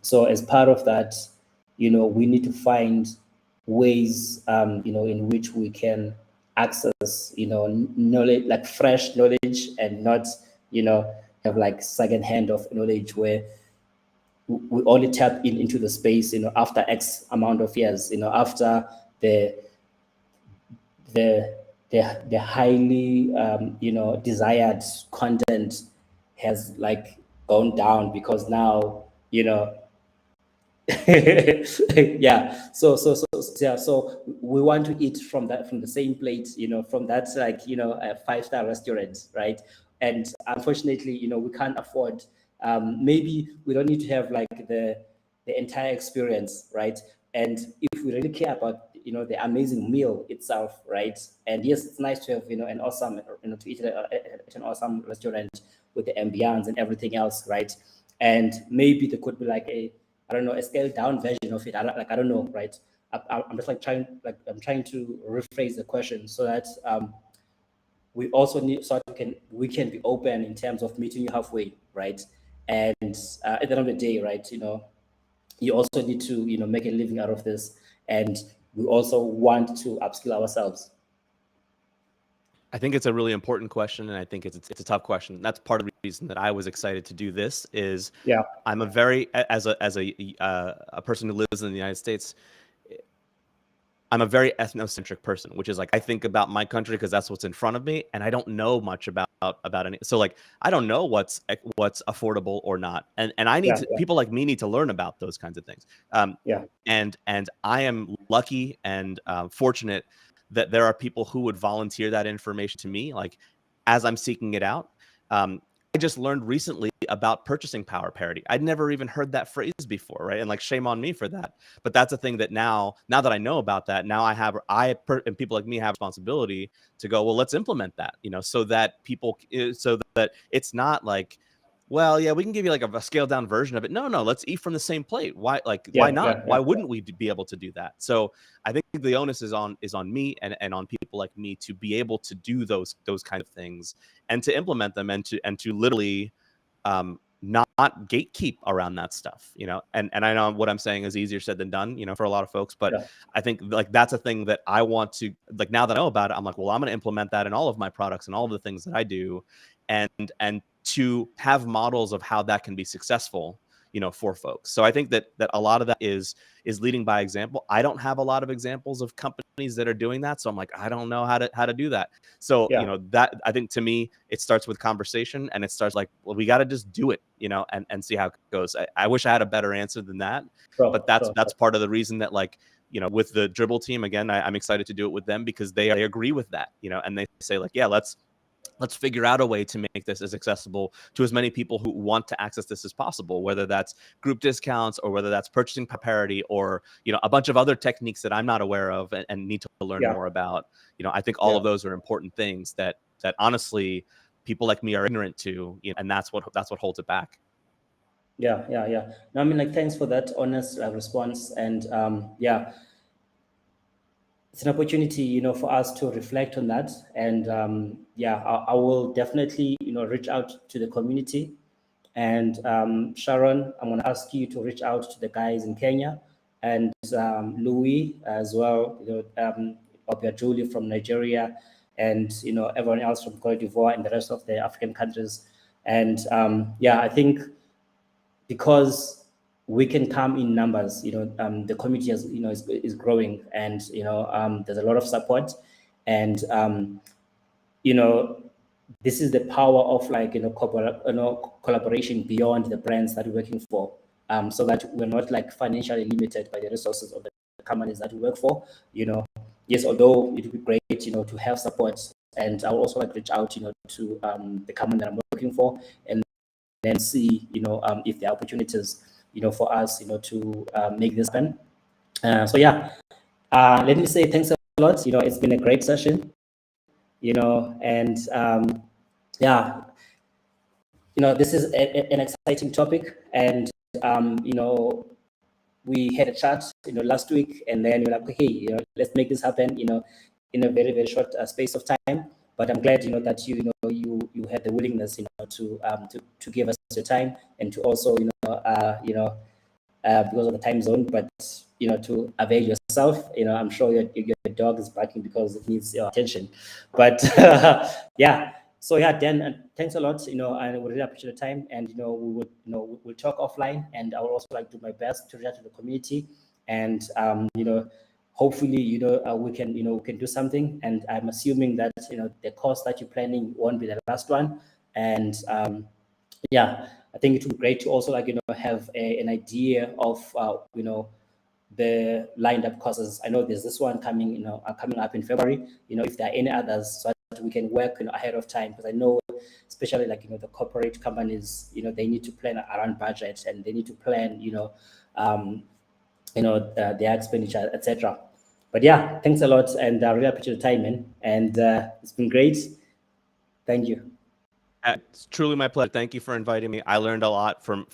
so as part of that, we need to find ways, in which we can access, knowledge, like fresh knowledge, and not, have secondhand of knowledge where we only tap into the space, after X amount of years, after the highly, desired content has gone down, because now, yeah. So we want to eat from the same plate, from that a 5-star restaurant, right? And unfortunately, we can't afford. Maybe we don't need to have the the entire experience, right? And if we really care about, the amazing meal itself, right? And yes, it's nice to have, an awesome, to eat at an awesome restaurant with the ambience and everything else, right? And maybe there could be like I don't know, a scaled down version of it. I don't know, right? I'm just I'm trying to rephrase the question so that we also need, so we can be open in terms of meeting you halfway, right? And at the end of the day, right, you also need to, make a living out of this, and we also want to upskill ourselves. I think it's a really important question, and I think it's a tough question. That's part of the reason that I was excited to do this. Is Yeah. I'm a very as a person who lives in the United States, I'm a very ethnocentric person, which is like I think about my country because that's what's in front of me, and I don't know much about any. So like I don't know what's affordable or not, and I need to, people like me need to learn about those kinds of things. And I am lucky and fortunate that there are people who would volunteer that information to me, like as I'm seeking it out. I just learned recently about purchasing power parity. I'd never even heard that phrase before, right? And like, shame on me for that. But that's a thing that now that I know about that, now and people like me have responsibility to go, well, let's implement that, so that so that it's not like, well, yeah, we can give you like a scaled down version of it. No, let's eat from the same plate. Why not? Why wouldn't we be able to do that? So I think the onus is on me and on people like me to be able to do those kind of things and to implement them and to literally not gatekeep around that stuff, and I know what I'm saying is easier said than done, for a lot of folks, but I think like that's a thing that I want to, like, now that I know about it, I'm like, well, I'm going to implement that in all of my products and all of the things that I do, and to have models of how that can be successful, for folks. So I think that a lot of that is leading by example. I don't have a lot of examples of companies that are doing that, so I'm like, I don't know how to do that. So that, I think, to me, it starts with conversation, and it starts like, well, we got to just do it, and see how it goes. I wish I had a better answer than that, but that's part of the reason that, like, with the Dribble team, again, I'm excited to do it with them because they agree with that, and they say like, yeah, let's figure out a way to make this as accessible to as many people who want to access this as possible, whether that's group discounts or whether that's purchasing parity or, a bunch of other techniques that I'm not aware of and need to learn more about. I think all of those are important things that honestly people like me are ignorant to, and that's what holds it back. Yeah. No, I mean, like, thanks for that honest response. And it's an opportunity, for us to reflect on that. And I will definitely, reach out to the community. And Sharon, I'm going to ask you to reach out to the guys in Kenya, and Louis as well, Obia Julie from Nigeria, and everyone else from Cote d'Ivoire and the rest of the African countries. And I think because we can come in numbers, the community is growing, and there's a lot of support, and this is the power of, like, collaboration beyond the brands that we're working for, so that we're not like financially limited by the resources of the companies that we work for. Yes, although it would be great, to have support, and I will also like reach out, to the company that I'm working for, and then see, if there are opportunities, for us, to make this happen. Let me say thanks a lot. It's been a great session. And this is an exciting topic, and we had a chat, last week, and then we're like, hey, let's make this happen, in a very, very short space of time. But I'm glad, that you had the willingness, to give us your time, and to also, because of the time zone, but to avail yourself. I'm sure your dog is barking because it needs your attention. But So Dan, thanks a lot. I would really appreciate the time, and we'll talk offline, and I will also like do my best to reach out to the community, and hopefully we can do something. And I'm assuming that the course that you're planning won't be the last one, and I think it would be great to also have an idea of the lined up courses. I know there's this one coming coming up in February. If there are any others, so that we can work ahead of time, because I know, especially the corporate companies, they need to plan around budget, and they need to plan their expenditure, etc. But yeah, thanks a lot, and I really appreciate the time, man. And it's been great. Thank you. It's truly my pleasure. Thank you for inviting me. I learned a lot from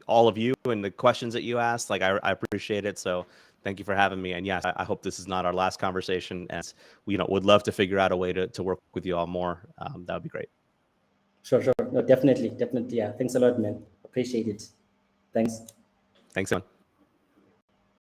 all of you and the questions that you asked. Like I appreciate it. So thank you for having me. And yes, I hope this is not our last conversation. As we would love to figure out a way to work with you all more. That would be great. Sure. No, definitely. Yeah. Thanks a lot, man. Appreciate it. Thanks. Thanks, everyone.